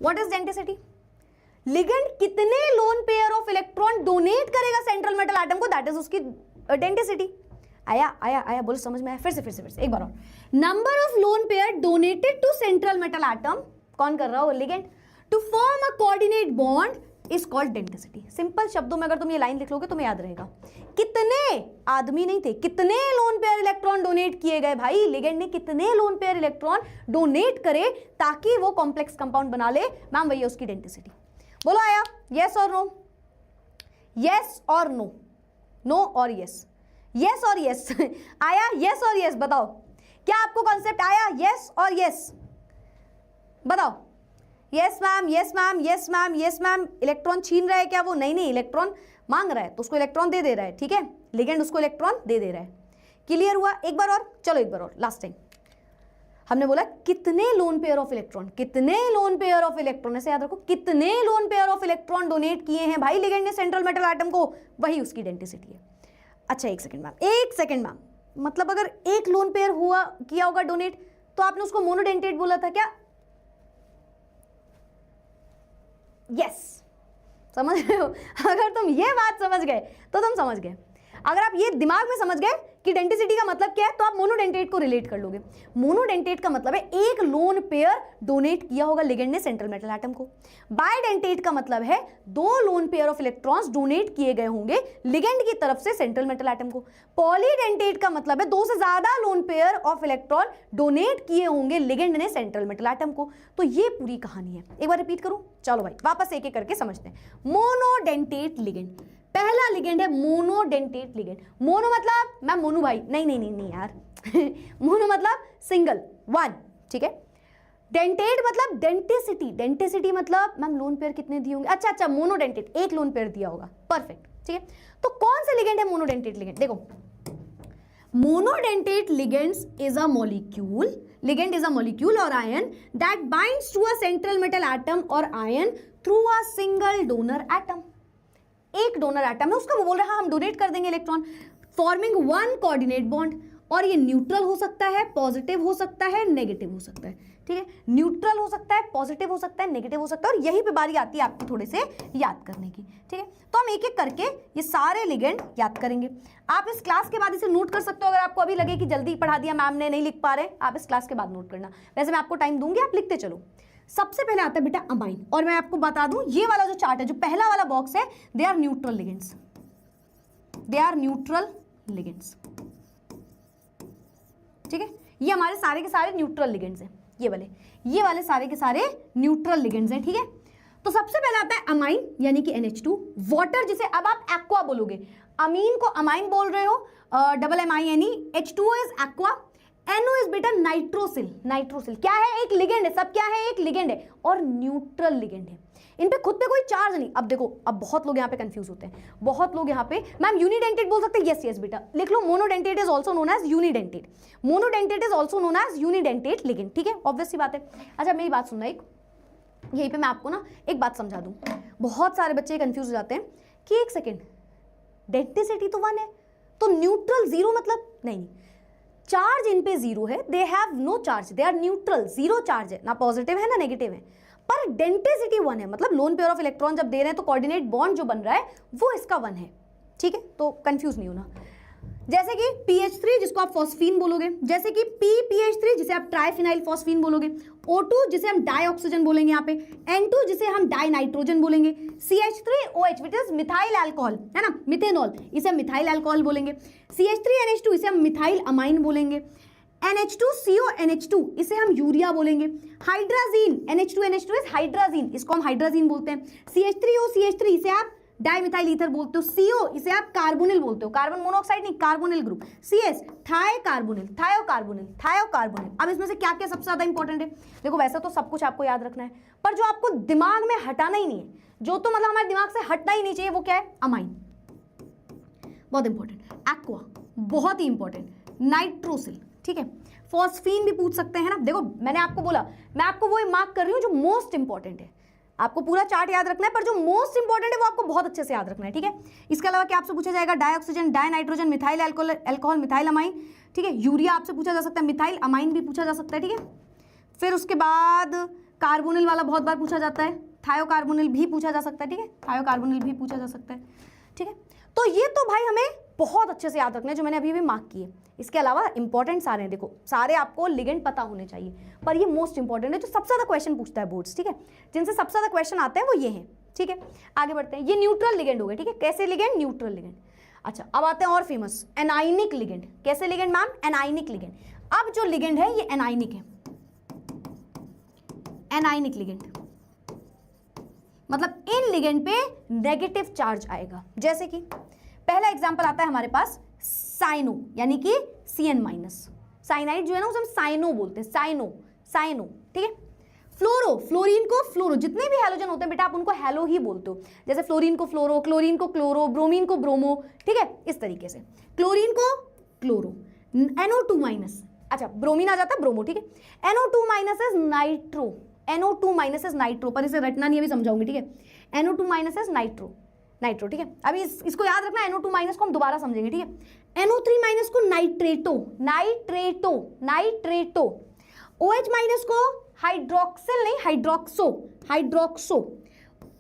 व्हाट इज डेंसिटी? लिगेंड कितने lone pair of electron donate करेगा सेंट्रल मेटल एटम को, दैट इज उसकी डेंसिटी। आया आया आया, बोलो समझ में आया? फिर से एक बार और। Number of lone pair donated to central metal atom, कौन कर रहा हो? Ligand. To form a coordinate bond is called density. Simple शब्दों में अगर तुम ये लाइन लिख लोगे तो तुम्हें याद रहेगा। कितने आदमी नहीं थे, कितने लोन पेयर इलेक्ट्रॉन डोनेट किए गए भाई, लिगेंड ने कितने लोन पेयर इलेक्ट्रॉन डोनेट करे ताकि वो कॉम्प्लेक्स कंपाउंड बना ले, मैम वही है उसकी डेंसिटी। बोलो आया? यस और नो? यस और नो? नो और यस? यस और यस? आया यस और यस? बताओ क्या आपको कॉन्सेप्ट आया? यस और यस बताओ। Yes ma'am, yes ma'am, yes ma'am, yes ma'am. Electron छीन रहा है क्या वो? नहीं, इलेक्ट्रॉन मांग रहा है तो उसको इलेक्ट्रॉन दे रहा है, ठीक है। लिगेंड उसको इलेक्ट्रॉन दे रहा है। क्लियर हुआ? एक बार और, चलो एक बार और, लास्ट टाइम। हमने बोला कितने लोन पेयर ऑफ इलेक्ट्रॉन, कितने लोन पेयर ऑफ इलेक्ट्रॉन, ऐसे याद रखो, कितने lone pair of electron donate किए हैं भाई लिगेंड ने सेंट्रल मेटल एटम को, वही उसकी डेंसिटी है। अच्छा एक सेकंड मैम, एक सेकंड मैम, मतलब अगर एक लोन पेयर हुआ किया होगा डोनेट तो आपने उसको मोनोडेंटेट बोला था क्या? यस, समझ रहे हो? अगर तुम ये बात समझ गए तो तुम समझ गए। अगर आप ये दिमाग में समझ गए कि डेंसिटी का मतलब क्या है तो आप मोनोडेंटेट को रिलेट कर लोगे। मोनोडेंटेट का मतलब है एक लोन पेयर डोनेट किया होगा लिगेंड ने सेंट्रल मेटल एटम को। बाइडेंटेट का मतलब है दो lone pair of electrons donate किए गए होंगे लिगेंड की तरफ से सेंट्रल मेटल एटम को। पॉलीडेंटेट का मतलब है दो से ज्यादा lone pair of electron donate किए होंगे लिगेंड ने सेंट्रल मेटल एटम को। तो ये पूरी कहानी है। एक बार रिपीट करूं? चलो भाई वापस एक एक करके समझते हैं। मोनोडेंटेट लिगेंड, पहला लिगेंड है मोनोडेंटेट लिगेंड। मोनो मतलब मैम मोनू भाई, नहीं यार मोनो मतलब सिंगल, वन, ठीक है। डेंटेट मतलब डेंटिसिटी, डेंटिसिटी मतलब मैम लोन पेयर कितने दिए होंगे? अच्छा मोनोडेंटेट, एक लोन पेयर दिया होगा, परफेक्ट, ठीक है। तो कौन सा लिगेंड है मोनोडेंटेट लिगेंड? देखो, monodentate ligands is a molecule, ligand is a molecule or ion that binds to a central metal atom or ion through a single donor atom। एक डोनर एटम है उसका, वो बोल रहा है हम डोनेट कर देंगे electron, forming one coordinate bond. और ये न्यूट्रल हो सकता है, पॉजिटिव हो सकता है, नेगेटिव हो सकता है, ठीक है। न्यूट्रल हो सकता है, पॉजिटिव हो सकता है, नेगेटिव हो सकता है। और यहीं पे बारी आती है आपकी थोड़े से याद करने की, ठीक है। तो हम एक एक करके ये सारे लिगेंड याद करेंगे। आप इस क्लास के बाद इसे नोट कर सकते हो। अगर आपको अभी लगे कि जल्दी पढ़ा दिया मैम ने, नहीं लिख पा रहे, आप इस क्लास के बाद नोट करना। वैसे मैं आपको टाइम दूंगी, आप लिखते चलो। सबसे पहले आता है बेटा अमाइन। और मैं आपको बता दूं ये वाला जो चार्ट है, जो पहला वाला बॉक्स है, they are neutral ligands, they are neutral ligands, ठीक है। ये हमारे सारे के सारे न्यूट्रल लिगेंड्स हैं, ये वाले सारे के सारे न्यूट्रल लिगेंड्स हैं, ठीक है। तो सबसे पहले आता है अमाइन यानी कि NH2, वाटर जिसे अब आप एक्वा बोलोगे। अमीन को अमाइन बोल रहे हो, double MINE, H2O is aqua, NO is बेटा नाइट्रोसिल। नाइट्रोसिल क्या है? एक लिगेंड है, सब क्या है? एक लिगेंड है और न्यूट्रल लिगेंड है। इन पे खुद पे कोई चार्ज नहीं। अब देखो, अब बहुत लोग यहाँ पे कंफ्यूज होते हैं, बहुत लोग यहाँ पे मैम यूनिडेंटेट बोल सकते हैं। यस बेटा लिख लो, monodentate is also known as unidentate, monodentate is also known as unidentate ligand, ठीक है, ऑब्वियस सी बात है। अच्छा मेरी बात सुनना, एक यहीं पे मैं आपको ना एक बात समझा दूं। बहुत सारे बच्चे कंफ्यूज हो जाते हैं कि एक सेकेंड, डेंसिटी तो 1 है तो न्यूट्रल 0 मतलब नहीं, चार्ज इन पे 0 है, they have no charge, they are neutral, 0 charge है, ना पॉजिटिव है ना नेगेटिव है, पर डेंसिटी 1 है। मतलब लोन पेयर ऑफ इलेक्ट्रॉन जब दे रहे हैं तो कोऑर्डिनेट बॉन्ड जो बन रहा है वो इसका 1 है, ठीक है। तो कंफ्यूज नहीं होना। जैसे कि PH3 जिसको आप फॉस्फीन बोलोगे, जैसे कि PPH3 जिसे आप ट्राइफिनाइल फॉस्फीन बोलोगे, O2 जिसे हम डाई ऑक्सीजन बोलेंगे यहाँ पे, N2 जिसे हम डाई नाइट्रोजन बोलेंगे, CH3OH which is methyl alcohol, है ना, मिथेनॉल, इसे हम मिथाइल अल्कोहल बोलेंगे, CH3NH2 इसे हम मिथाइल अमाइन बोलेंगे, NH2CONH2 इसे हम यूरिया बोलेंगे, हाइड्राजीन NH2NH2 इज हाइड्राजीन, इसको हम हाइड्राजीन बोलते हैं, CH3OCH3 इसे आप डाइमिथाइल ईथर बोलते हो, CO इसे आप कार्बोनिल बोलते हो, कार्बन मोनोऑक्साइड नहीं, कार्बोनिल ग्रुप, CS थाय कार्बोनिल, थायोकार्बोनिल, थायोकार्बोनिल। अब इसमें से क्या क्या सबसे ज्यादा इंपॉर्टेंट है? देखो वैसे तो सब कुछ आपको याद रखना है, पर जो आपको दिमाग में हटाना ही नहीं है, जो तो मतलब हमारे दिमाग से हटना ही नहीं चाहिए, वो क्या है? अमाइन, बहुत इंपॉर्टेंट, एक्वा बहुत ही इंपॉर्टेंट, नाइट्रोसिल, ठीक है, फॉस्फीन भी पूछ सकते हैं ना। देखो मैंने आपको बोला, मैं आपको वो मार्क कर रही हूँ जो मोस्ट इंपॉर्टेंट है। आपको पूरा चार्ट याद रखना है, पर जो मोस्ट इंपॉर्टेंट है वो आपको बहुत अच्छे से याद रखना है, ठीक है। इसके अलावा क्या आपसे पूछा जाएगा, dioxygen, die nitrogen, methyl alcohol, methyl amine, ठीक है। यूरिया आपसे पूछा जा सकता है, मिथाइल अमाइन भी पूछा जा सकता है, ठीक है। फिर उसके बाद कार्बोनिल वाला बहुत बार पूछा जाता है, थायोकार्बोनिल भी पूछा जा सकता है, ठीक है, थायोकार्बोनिल भी पूछा जा सकता है, ठीक है। तो ये तो भाई हमें बहुत अच्छे से याद रखना है, जो मैंने अभी भी मार्क किए। इसके अलावा इंपॉर्टेंट सारे हैं, देखो सारे आपको लिगेंड पता होने चाहिए, पर ये मोस्ट इंपॉर्टेंट है, जो सबसे ज्यादा क्वेश्चन पूछता है बोर्ड्स, ठीक है, जिनसे सबसे ज्यादा क्वेश्चन आते हैं वो ये हैं, ठीक है। आगे बढ़ते हैं, ये न्यूट्रल लिगेंड हो गए, ठीक है। कैसे लिगेंड, न्यूट्रल लिगेंड। अच्छा अब आते हैं और फेमस, एनाइनिक लिगेंड। कैसे लिगेंड मैम, एनाइनिक लिगेंड। अब जो लिगेंड है ये एनाइनिक है, एनाइनिक लिगेंड मतलब इन लिगेंड पे नेगेटिव चार्ज आएगा। जैसे कि पहला एग्जांपल आता है हमारे पास साइनो, यानी कि Cn-। साइनाइड जो है ना उसे हम साइनो बोलते हैं, साइनो, ठीक है। फ्लोरो, फ्लोरीन को फ्लोरो, जितने भी हैलोजन होते हैं बेटा आप उनको हैलो ही बोलते हो, जैसे फ्लोरीन को फ्लोरो, क्लोरीन को क्लोरो, ब्रोमीन को ब्रोमो, ठीक है, इस तरीके से। क्लोरीन को क्लोरो, NO2-। अच्छा ब्रोमीन आ जाता है ब्रोमो, ठीक है। NO2- is nitro, NO2- is nitro, पर इसे रटना नहीं, अभी समझाऊंगी, ठीक है। NO2- इज नाइट्रो, ठीक है। अभी इसको याद रखना, NO2- को हम दोबारा समझेंगे, ठीक है। NO3- को नाइट्रेटो। OH- को हाइड्रोक्सिल नहीं,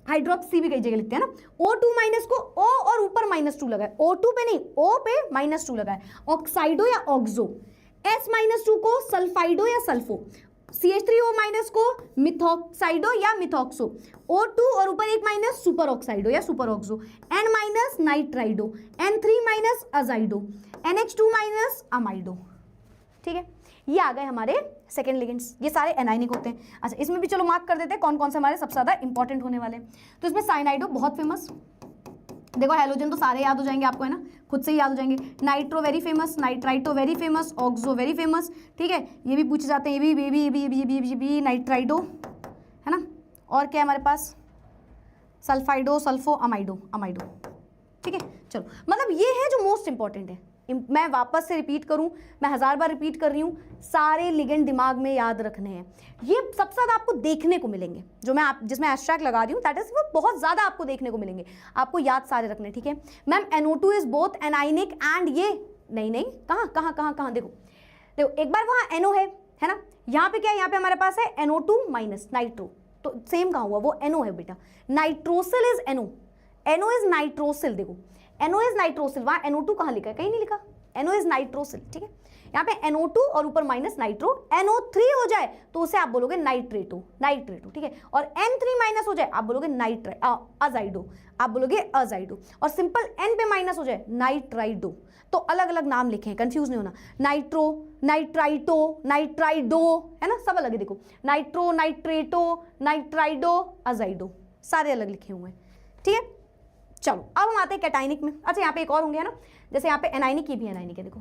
हाइड्रोक्सी भी कई जगह लिखते हैं ना। O2- को O और ऊपर -2 लगा है, O2 पे नहीं, O पे -2 लगा है, ऑक्साइडो या ऑक्सो। S- को सल्फाइडो या सल्फो। CH3O- को मिथॉक्साइडो या मिथॉक्सो। O2 और ऊपर एक माइनस सुपर ऑक्साइडो या super oxo. N- नाइट्राइडो, N3- अजाइडो, NH2- amido, ठीक है। ये आ गए हमारे सेकेंड लिगेंड्स, ये सारे एनाइनिक होते हैं। अच्छा इसमें भी चलो मार्क कर देते हैं कौन कौन से हमारे सबसे ज्यादा इंपॉर्टेंट होने वाले हैं। तो इसमें साइनाइडो बहुत फेमस, देखो हैलोजन तो सारे याद हो जाएंगे आपको, है ना, खुद से ही याद हो जाएंगे। Nitro very famous, nitrito very famous, oxo very famous, ठीक है, ये भी पूछे जाते हैं, ये भी नाइट्राइडो, है ना। और क्या है हमारे पास, सल्फाइडो, सल्फो, अमाइडो, ठीक है। चलो मतलब ये है जो मोस्ट इंपॉर्टेंट है। मैं वापस से रिपीट करूं, मैं 1000 बार रिपीट कर रही हूं, सारे लिगेंड दिमाग में याद रखने हैं। ये सबसे ज्यादा आपको देखने को मिलेंगे, जो मैं जिसमें एब्स्ट्रैक्ट लगा रही हूं, दैट इज वो बहुत ज्यादा आपको देखने को मिलेंगे, आपको याद सारे रखने, ठीक है। Ma'am NO2 is both anionic and ये नहीं, कहाँ देखो एक बार वहां NO है ना, यहाँ पे क्या है, यहाँ पे हमारे पास है NO2- नाइट्रो, तो सेम कहाँ हुआ, वो NO है बेटा। Nitrosyl is NO is nitrosyl, देखो NO इज नाइट्रोसिल, वहां NO2 कहाँ लिखा है, कहीं नहीं लिखा, NO इज नाइट्रोसिल, ठीक है। यहाँ पे NO2 और ऊपर माइनस नाइट्रो, NO3 हो जाए तो उसे आप बोलोगे नाइट्रेटो, ठीक है। और N3- हो जाए आप बोलोगे अजाइडो, आप बोलोगे अजाइडो। और सिंपल N पे माइनस हो जाए नाइट्राइडो। तो अलग अलग नाम लिखे हैं, कंफ्यूज नहीं होना, नाइट्रो, नाइट्राइटो, नाइट्राइडो, है ना, सब अलग है, देखो नाइट्रो, नाइट्रेटो, नाइट्राइडो, अजाइडो, सारे अलग लिखे हुए हैं, ठीक है। चलो अब हम आते हैं कैटाइनिक में। अच्छा यहाँ पे एक और होंगे, है ना, जैसे यहाँ पे एनाइनिक, ये भी एनाइनिक है, देखो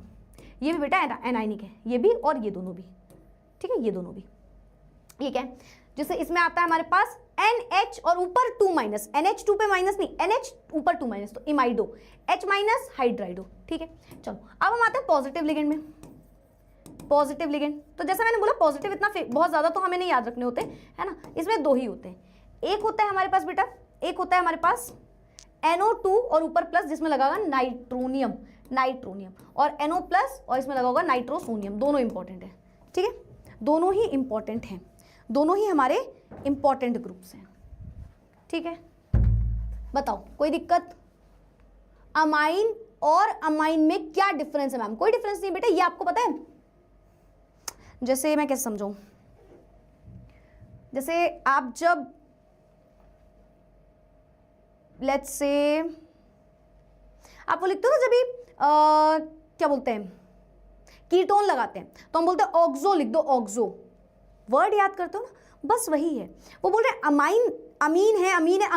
ये भी बेटा एनाइनिक है, ये भी और ये दोनों भी, ठीक है, ये दोनों भी। ये क्या है, जैसे इसमें आता है हमारे पास NH और ऊपर 2-, NH2 पे माइनस नहीं, NH ऊपर 2-, तो इमाइडो, H- हाइड्राइडो, ठीक है। चलो अब हम आते हैं पॉजिटिव लिगेंड में। पॉजिटिव लिगेंड, तो जैसा मैंने बोला पॉजिटिव इतना बहुत ज्यादा तो हमें नहीं याद रखने होते, है ना। इसमें दो ही होते हैं, एक होता है हमारे पास बेटा, एक होता है हमारे पास NO2 और ऊपर प्लस जिसमें लगा होगा नाइट्रोनियम, और NO+ और इसमें लगा होगा नाइट्रोसोनियम, दोनों इंपॉर्टेंट है, ठीक है, दोनों ही इंपॉर्टेंट हैं, दोनों ही हमारे इंपॉर्टेंट ग्रुप्स हैं, ठीक है। बताओ कोई दिक्कत, अमाइन और अमाइन में क्या डिफरेंस है मैम, कोई डिफरेंस नहीं बेटा, ये आपको पता है। जैसे मैं कैसे समझाऊं, जैसे आप जब लेट्स से आप वो लिखते हो ना, जब भी क्या बोलते हैं, कीटोन लगाते हैं तो हम बोलते हैं ऑक्सो, लिख दो ऑक्सो, वर्ड याद करते हो ना, बस वही है। वो बोल रहे हैं अमाइन, अमीन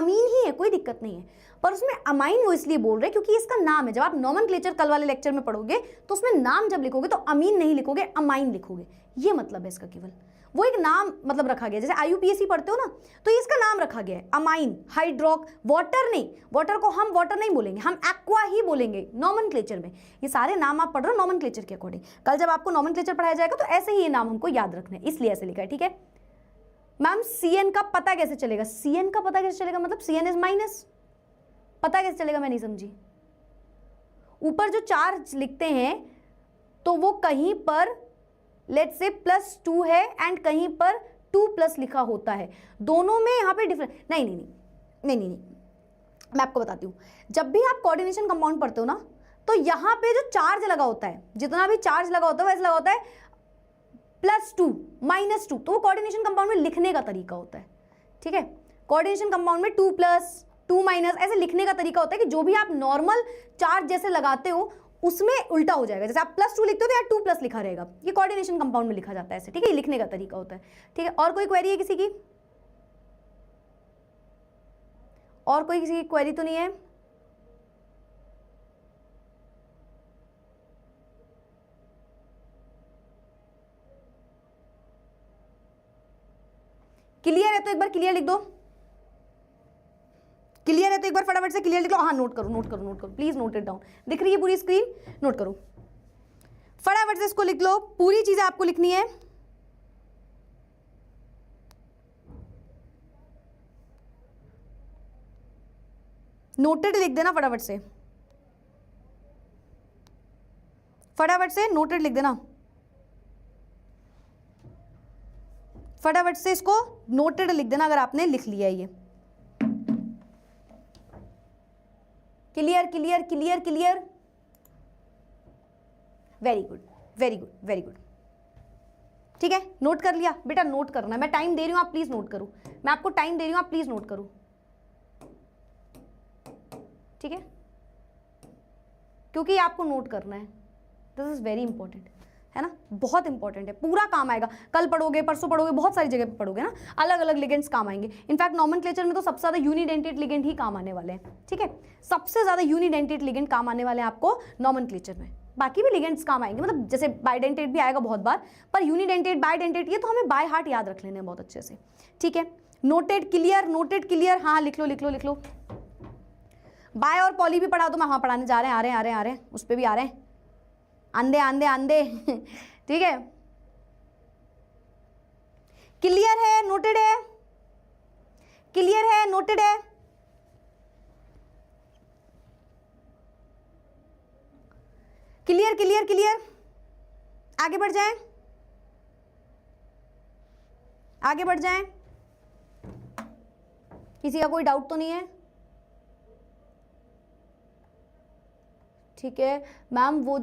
ही है, कोई दिक्कत नहीं है, पर उसमें अमाइन वो इसलिए बोल रहे हैं क्योंकि इसका नाम है। जब आप नॉमेनक्लेचर कल वाले लेक्चर में पढ़ोगे तो उसमें नाम जब लिखोगे तो अमीन नहीं लिखोगे, अमाइन लिखोगे, ये मतलब है इसका, केवल वो एक नाम मतलब रखा गया। जैसे IUPAC पढ़ते हो ना, तो ये इसका नाम रखा गया है, अमाइन, हाइड्रोक, वाटर नहीं, वाटर को हम वाटर नहीं बोलेंगे, हम एक्वा ही बोलेंगे नॉमेनक्लेचर में। ये सारे नाम आप पढ़ रहे हो नॉमेनक्लेचर के अकॉर्डिंग, कल जब आपको नॉमेनक्लेचर पढ़ाया जाएगा तो ऐसे ही ये नाम हमको याद रखना है, इसलिए ऐसे लिखा है, ठीक है। मैम Cn का पता कैसे चलेगा? Cn का पता कैसे चलेगा मतलब Cn इज माइनस, पता कैसे चलेगा? मैं नहीं समझी। ऊपर जो चार्ज लिखते हैं तो वो कहीं पर लेट्स से +2 है एंड कहीं पर 2+ लिखा होता है, दोनों में यहाँ पे डिफरेंस नहीं, मैं आपको बताती हूँ। जब भी आप कोऑर्डिनेशन कंपाउंड पढ़ते हो ना, तो यहाँ पे जो चार्ज लगा होता है, जितना भी चार्ज लगा होता है वैसे लगा होता है +2 -2, तो वो कोऑर्डिनेशन कंपाउंड में लिखने का तरीका होता है, ठीक है। कोऑर्डिनेशन कंपाउंड में 2+ 2- ऐसे लिखने का तरीका होता है कि जो भी आप नॉर्मल चार्ज जैसे लगाते हो उसमें उल्टा हो जाएगा। जैसे आप +2 लिखते हो तो यार 2+ लिखा रहेगा, ये कोऑर्डिनेशन कंपाउंड में लिखा जाता है ऐसे, ठीक है। ये लिखने का तरीका होता है, ठीक है। और कोई क्वेरी है किसी की? और कोई किसी की क्वेरी तो नहीं है? क्लियर है तो एक बार क्लियर लिख दो। क्लियर है तो एक बार फटाफट से क्लियर लिख लो। हाँ, नोट करो, प्लीज नोट इट डाउन। दिख रही है पूरी स्क्रीन? नोट करो फटाफट से, इसको लिख लो, पूरी चीजें आपको लिखनी है। नोटेड लिख देना फटाफट से, नोटेड लिख देना फटाफट से, इसको नोटेड लिख देना अगर आपने लिख लिया है ये। Clear clear clear clear, very good very good very good, ठीक है। नोट कर लिया बेटा? नोट करना है, मैं टाइम दे रही हूं, आप प्लीज नोट करो। मैं आपको टाइम दे रही हूं, आप प्लीज नोट करो, ठीक है, क्योंकि आपको नोट करना है। दिस इज वेरी इंपॉर्टेंट, है ना, बहुत इंपॉर्टेंट है, पूरा काम आएगा। कल पढ़ोगे, परसों पढ़ोगे, बहुत सारी जगह पे पढ़ोगे ना, अलग अलग लिगेंड्स काम आएंगे। इनफैक्ट नॉमेनक्लेचर में तो सबसे ज्यादा यूनिडेंटेट लिगेंड ही काम आने वाले हैं, ठीक है। सबसे ज्यादा यूनिडेंटेट लिगेंड काम आने वाले हैं आपको नॉमेनक्लेचर में। बाकी भी लिगेंड्स काम आएंगे, मतलब जैसे बाइडेंटेट भी आएगा बहुत बार, पर यूनिडेंटेट बाइडेंटेट ये तो हमें बाय हार्ट याद रख लेने बहुत अच्छे से, ठीक है। नोटेड क्लियर, हाँ लिख लो। बाय और पॉली भी पढ़ा दो, मैं हाँ पढ़ाने जा रहे हैं, आ रहे हैं, उस पर भी आ रहे हैं, आंदे ठीक है। क्लियर है, नोटेड है, क्लियर है, नोटेड है, क्लियर। आगे बढ़ जाएं, किसी का कोई डाउट तो नहीं है? ठीक है मैम, वो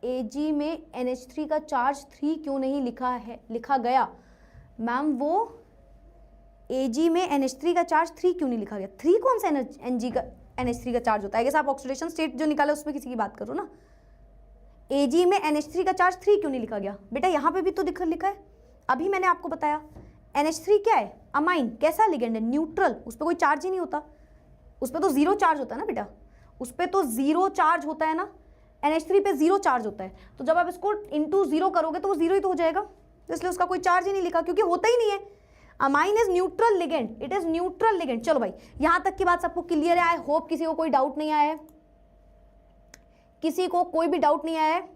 Ag में NH3 का चार्ज 3 क्यों नहीं लिखा गया? मैम वो Ag में NH3 का चार्ज 3 क्यों नहीं लिखा गया? 3 कौन सा NH3 का चार्ज होता है? जैसे आप ऑक्सीडेशन स्टेट जो निकाले उसमें किसी की बात करो ना। Ag में NH3 का चार्ज 3 क्यों नहीं लिखा गया? बेटा यहाँ पे भी तो लिखा है, अभी मैंने आपको बताया। NH3 क्या है? अमाइन। कैसा लिगेंड है? न्यूट्रल, उस पर कोई चार्ज ही नहीं होता, उस पर तो 0 चार्ज होता है ना बेटा, उस पर तो 0 चार्ज होता है ना। NH3 पे 0 चार्ज होता है, तो जब आप इसको इंटू 0 करोगे तो वो 0 ही तो हो जाएगा, इसलिए उसका कोई चार्ज ही नहीं लिखा, क्योंकि होता ही नहीं है। Amine is neutral ligand, it is neutral ligand. चलो भाई, यहां तक की बात सबको क्लियर है? आई होप किसी को कोई डाउट नहीं आया है, किसी को कोई भी डाउट नहीं आया है?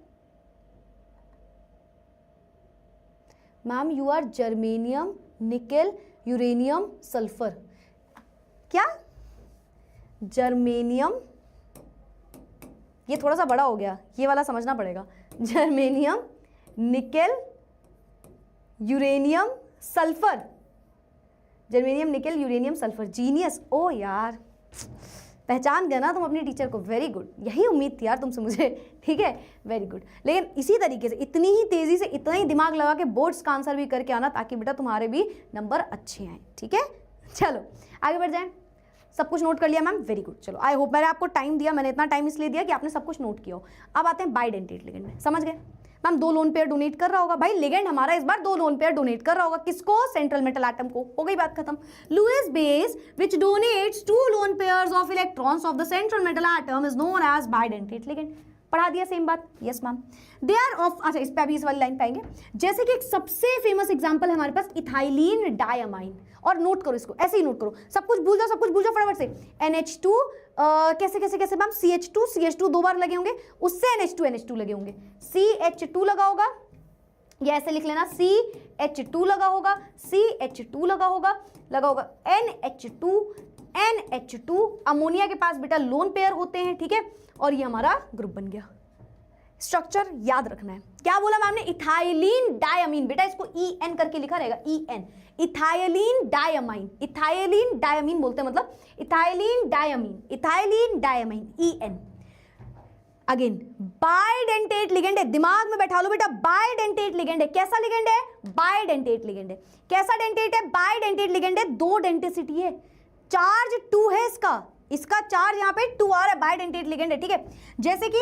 Ma'am you are germanium, nickel, uranium, sulphur. क्या? जर्मेनियम, ये थोड़ा सा बड़ा हो गया, ये वाला समझना पड़ेगा। Germanium, nickel, uranium, sulphur. Germanium, nickel, uranium, sulphur. Genius. ओ यार, पहचान गया ना तुम अपनी टीचर को, वेरी गुड। यही उम्मीद थी यार तुमसे मुझे, ठीक है, वेरी गुड। लेकिन इसी तरीके से, इतनी ही तेजी से, इतना ही दिमाग लगा के बोर्ड्स का आंसर भी करके आना, ताकि बेटा तुम्हारे भी नंबर अच्छे आए, ठीक है। चलो आगे बढ़ जाएं। सब कुछ नोट कर लिया मैम? Very good. चलो आई होप मैंने आपको टाइम दिया, मैंने इतना टाइम इसलिए दिया कि आपने सब कुछ नोट किया हो। अब आते हैं बाइडेंटेट लिगेंड में, समझ गए मैम? 2 लोन पेयर डोनेट कर रहा होगा भाई, लिगेंड हमारा इस बार 2 लोन पेयर डोनेट कर रहा होगा। किसको? सेंट्रल मेटल एटम को। हो गई बात खत्म। Lewis base which donates 2 lone pairs of electrons of the central metal atom is known as bidentate ligand. पढ़ा दिया सेम बात? Yes ma'am. They are of, अच्छा इस पे अभी इस वाली लाइन पाएंगे। जैसे कि एक सबसे फेमस एग्जांपल है हमारे पास इथाइलिन डायमाइन, और नोट करो इसको, ऐसे ही नोट करो, सब कुछ भूल जाओ फटाफट से। NH2 कैसे मैम? CH2 2 बार लगे होंगे, उससे NH2 लगे होंगे, CH2 लगा होगा, ये ऐसे लिख लेना, CH2 लगा होगा, CH2 लगा होगा NH2, अमोनिया के पास बेटा लोन पेयर होते हैं, ठीक है, और ये हमारा ग्रुप बन गया। स्ट्रक्चर याद रखना है। क्या बोला मैम ने? इथाइलिन डायमीन, बेटा इसको EN करके लिखा रहेगा, EN, इथाइलिन डायमीन बोलते हैं, मतलब ethylene diamine EN। Again bidentate ligand है, दिमाग में बैठा लो बेटा, बाइडेंटेट लिगेंड है। कैसा लिगेंड है? बाइडेंटेट लिगेंड है। कैसा डेंटेट है? बाइडेंटेट लिगेंड है, 2 डेंटिसिटी है, चार्ज 2 है, इसका चार्ज यहाँ पे 2 आ रहा है, बाइडेंटेट लिगेंड है, ठीक है। जैसे कि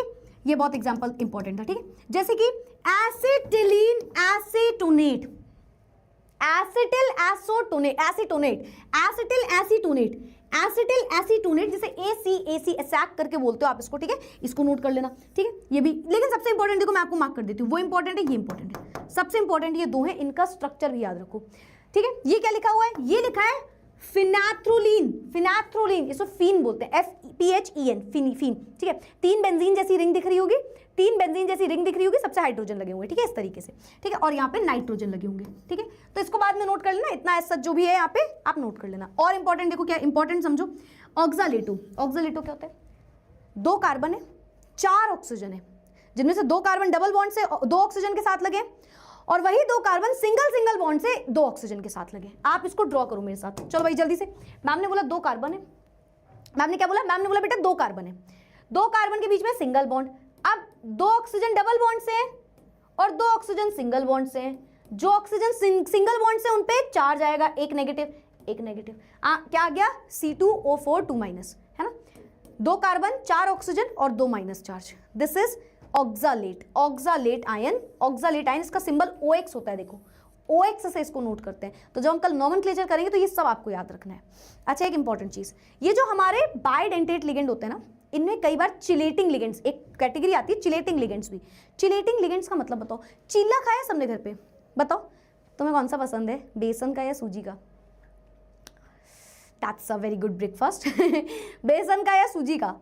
ये बहुत एग्जांपल इंपॉर्टेंट था, ठीक है, जैसे कि एसिटिलीन एसीटोनेट, एसिटिल एसीटोनेट, जैसे AC एसैक करके बोलते हो आप इसको, ठीक है, इसको नोट कर लेना, ठीक है। ये भी, लेकिन सबसे इंपॉर्टेंट देखो मैं आपको मार्क कर देती हूँ, वो इंपॉर्टेंट है, ये इंपॉर्टेंट है, सबसे इंपॉर्टेंट ये 2 है, इनका स्ट्रक्चर भी याद रखो, ठीक है। ये क्या लिखा हुआ है? ये लिखा है फिनाथ्रोलीन, इसको फीन बोलते हैं, FPHEN, फीन, ठीक है। 3 बेंजीन जैसी रिंग दिख रही होगी, सबसे हाइड्रोजन लगे होंगे, ठीक है, इस तरीके से, ठीक है, और यहाँ पे नाइट्रोजन लगे होंगे, ठीक है। तो इसको बाद में नोट कर लेना, इतना ऐसा जो भी है यहाँ पे आप नोट कर लेना। और इंपॉर्टेंट देखो, क्या इंपॉर्टेंट समझो, ऑक्सालेटो क्या होता है? 2 कार्बन है, 4 ऑक्सीजन है, जिनमें से 2 कार्बन डबल बॉन्ड से 2 ऑक्सीजन के साथ लगे, और वही 2 कार्बन सिंगल बॉन्ड से 2 ऑक्सीजन के साथ लगे। आप इसको ड्रॉ करो मेरे साथ, चलो भाई जल्दी से। मैम ने बोला 2 कार्बन है, मैम ने क्या बोला? मैम ने बोला बेटा 2 कार्बन है, 2 कार्बन के बीच में सिंगल बॉन्ड, अब 2 ऑक्सीजन डबल बॉन्ड से हैं और 2 ऑक्सीजन सिंगल बॉन्ड से हैं। जो ऑक्सीजन सिंगल बॉन्ड से उन पे चार्ज आएगा, एक नेगेटिव। क्या आ गया? C2O4 2 माइनस, है ना। 2 कार्बन, 4 ऑक्सीजन और 2 minus charge, this is oxalate ion इसका सिंबल OX होता है, देखो OX से इसको नोट करते हैं। तो जब हम कल नोमेनक्लेचर करेंगे तो ये सब आपको याद रखना है। अच्छा, एक इंपॉर्टेंट चीज, ये जो हमारे बाइडेंटेट लिगेंड होते हैं ना, इनमें कई बार चिलेटिंग लिगेंड्स, एक कैटेगरी आती है चिलेटिंग लिगेंड्स भी। चिलेटिंग लिगेंड्स का मतलब बताओ। चीला खाया सबने घर पे? बताओ तुम्हें कौन सा पसंद है, बेसन का या सूजी का? That's a very good breakfast. बेसन का या सूजी का?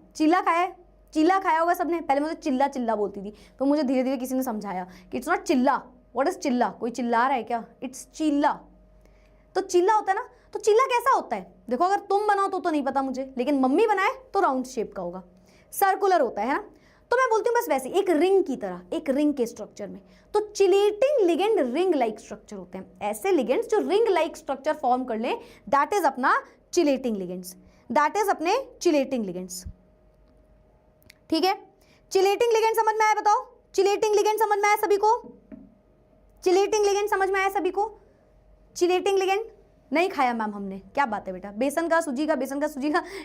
चीला खाया होगा सबने। पहले मुझे चिल्ला बोलती थी, तो मुझे धीरे धीरे किसी ने समझाया कि इट्स नॉट चिल्ला। व्हाट इज चिल्ला? कोई चिल्ला रहा है क्या? इट्स चीला। तो चिल्ला होता है ना, तो चिल्ला कैसा होता है? देखो अगर तुम बनाओ तो नहीं पता मुझे, लेकिन मम्मी बनाए तो राउंड शेप का होगा, सर्कुलर होता है ना। तो मैं बोलती हूँ बस वैसे एक रिंग की तरह, एक रिंग के स्ट्रक्चर में। तो chelating ligand ring like structure होते हैं। ऐसे लिगेंड्स जो रिंग लाइक स्ट्रक्चर फॉर्म कर ले, दैट इज अपना चिलेटिंग लिगेंड्स, ठीक है। चिलेटिंग लिगेंड समझ में आया? बताओ, चिलेटिंग लिगेंड समझ में आया सभी को? चिलेटिंग लिगेंड नहीं खाया मैम हमने, क्या बात है बेटा। बेसन का सूजी का,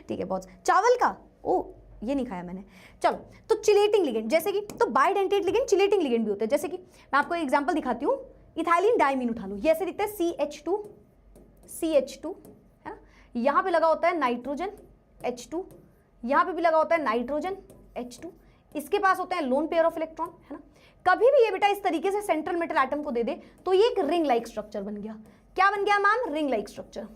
ठीक है। बहुत चावल का, ओ ये नहीं खाया मैंने। चलो, तो चिलेटिंग लिगेंड जैसे कि, तो बाइडेंटेट लिगेंड चिलेटिंग लिगेंड भी होते हैं। जैसे कि मैं आपको एक एग्जांपल दिखाती हूँ, इथाइलिन डायमीन उठा लो, ये ऐसे दिखता है CH2, है ना। यहाँ पे लगा होता है नाइट्रोजन H2, यहाँ पे भी लगा होता है नाइट्रोजन H2, इसके पास होते हैं लोन पेयर ऑफ इलेक्ट्रॉन, है ना। कभी भी ये बेटा इस तरीके से सेंट्रल मेटल एटम को दे दे तो ये एक रिंग लाइक स्ट्रक्चर बन गया। क्या बन गया मैम? Ring like structure.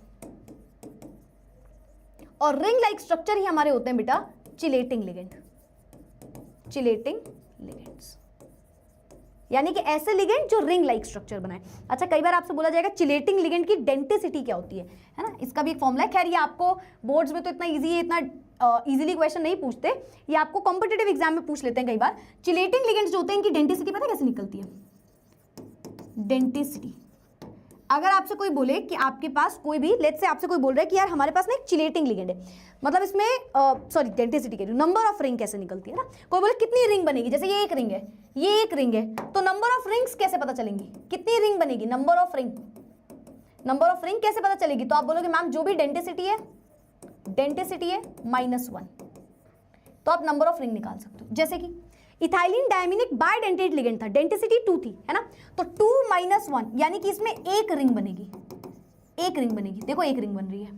और रिंग लाइक स्ट्रक्चर ही हमारे होते हैं बेटा चिलेटिंग लिगेंड्स, यानी कि ऐसे लिगेंड जो रिंग लाइक स्ट्रक्चर बनाए। अच्छा, कई बार आपसे बोला जाएगा चिलेटिंग लिगेंड की डेंसिटी क्या होती है ना, इसका भी एक फॉर्मूला है। खैर ये आपको बोर्ड्स में तो इतना इजी है, इतना इजीली क्वेश्चन नहीं पूछते, ये आपको कॉम्पिटिटिव एग्जाम में पूछ लेते हैं कई बार। चिलेटिंग लिगेंड्स जो होते हैं इनकी डेंसिटी पता है कैसे निकलती है? डेंसिटी, अगर आपसे कोई बोले कि आपके पास कोई भी, लेट्स से आपसे कोई बोल रहा है कि यार हमारे पास ना एक चिलेटिंग लिगेंड है, मतलब इसमें सॉरी डेंसिटी कह रही हूँ, नंबर ऑफ रिंग कैसे निकलती है ना। कोई बोले कितनी रिंग बनेगी, जैसे ये एक रिंग है, ये एक रिंग है, तो नंबर ऑफ रिंग्स कैसे पता चलेंगी, कितनी रिंग बनेगी, नंबर ऑफ रिंग कैसे पता चलेगी? तो आप बोलोगे मैम जो भी डेंसिटी है -1, तो आप नंबर ऑफ रिंग निकाल सकते हो। जैसे कि इथाइलिन डायमीन एक बाइडेंटेट लिगेंड था, डेंसिटी 2 थी, है ना, तो 2 - 1 यानी कि इसमें एक रिंग बनेगी, देखो एक रिंग बन रही है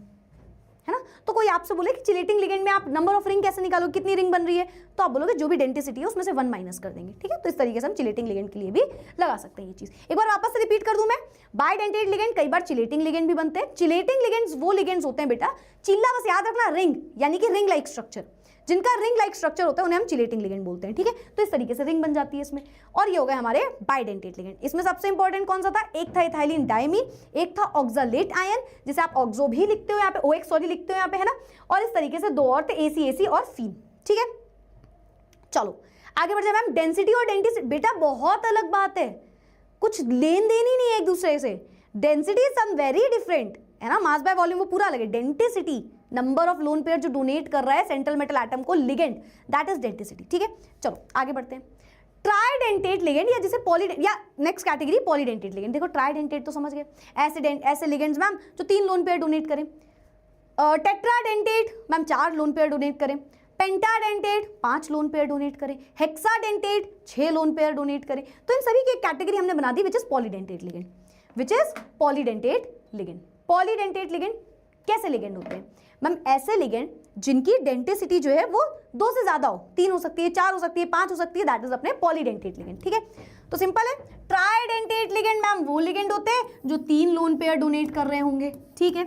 ना। तो कोई आपसे बोले कि चिलेटिंग लिगेंड में आप नंबर ऑफ रिंग कैसे निकालो, कितनी रिंग बन रही है, तो आप बोलोगे जो भी डेंसिटी है उसमें से 1 माइनस कर देंगे, ठीक है। तो इस तरीके से हम चिलेटिंग लिगेंड के लिए भी लगा सकते हैं ये चीज। एक बार वापस से रिपीट कर दूं मैं, बाइडेंटेट लिगेंड कई बार चिलेटिंग लिगेंड भी बनते हैं। चिलेटिंग लिगेंड्स वो लिगेंड्स होते हैं बेटा, चिल्ला बस याद रखना, रिंग यानी कि रिंग लाइक स्ट्रक्चर, जिनका रिंग लाइक स्ट्रक्चर होता है उन्हें हम चिलेटिंग लिगेंड बोलते हैं, ठीक है। तो इस तरीके से रिंग बन जाती है इसमें। और ये हो गए हमारे बाइडेंटेट लिगेंड। इसमें सबसे इंपॉर्टेंट कौन सा था, एक था इथाइलिन डायमीन, एक था ऑक्सालेट आयन जिसे आप ऑक्सो भी लिखते हो यहाँ पे, OX सॉरी लिखते हो यहाँ पे, है ना। और इस तरीके से 2 और थे, AC और फीन, ठीक है। चलो आगे बढ़ जाए मैम। डेंसिटी और डेंटिसिटी, बेटा बहुत अलग बात है, कुछ लेन देन ही नहीं है एक दूसरे से। Density is some very different, है ना, मास बाय वॉल्यूम वो पूरा अलग है। Denticity number of lone pair जो डोनेट कर रहा है सेंट्रल मेटल एटम को लिगेंड, दैट इज डेंटिसिटी, ठीक है। चलो आगे बढ़ते हैं। ट्राइडेंटेट लिगेंड या जिसे या नेक्स्ट कैटेगरी पॉलीडेंटेट लिगेंड। देखो ट्राइडेंटेट तो समझ गए, ऐसे लिगेंड्स मैम जो 3 लोन पेयर डोनेट करें। Tetradentate ma'am 4 lone pair donate करें। पेंटाडेंटेट 5 लोन पेयर डोनेट करें। हेक्साडेंटेट 6 लोन पेयर डोनेट करें। तो इन सभी की एक कैटेगरी हमने बना दी which is polydentate ligand, which is polydentate ligand. Polydentate ligand कैसे लिगेंड होते हैं मैम, ऐसे लिगेंड जिनकी डेंटिसिटी जो है वो 2 से ज्यादा हो, 3 हो सकती है, 4 हो सकती है, 5 हो सकती है, दैट इज अपने पॉलीडेंटेट लिगेंड, ठीक है। तो सिंपल है। ट्राइडेंटेट लिगेंड मैम वो लिगेंड होते हैं जो 3 लोन पेयर डोनेट कर रहे होंगे, ठीक है।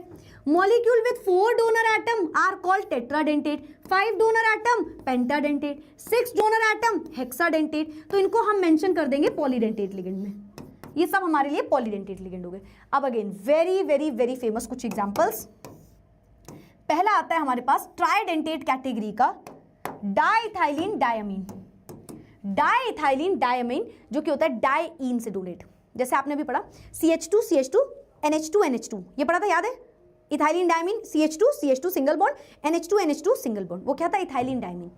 Molecule with 4 donor atom are called tetradentate, 5 donor atom pentadentate, 6 donor atom hexadentate. तो इनको हम मेंशन कर देंगे पॉलीडेंटेट लिगेंड में। ये सब हमारे लिए पॉलीडेंटेट लिगेंड हो गए। अब again very very very famous कुछ एग्जांपल्स। पहला आता है हमारे पास ट्राइडेंटेट कैटेगरी का डाइथाइलिन डायमीन। डाइथाइलिन डायमीन जो कि होता है डाइईन से डोनेट। जैसे आपने भी पढ़ा CH2 CH2 NH2 NH2, ये पढ़ा था, याद है। Ethylene diamine CH2 CH2 single bond, NH2 NH2 single bond, वो क्या था, इथाइलिन डायमीन।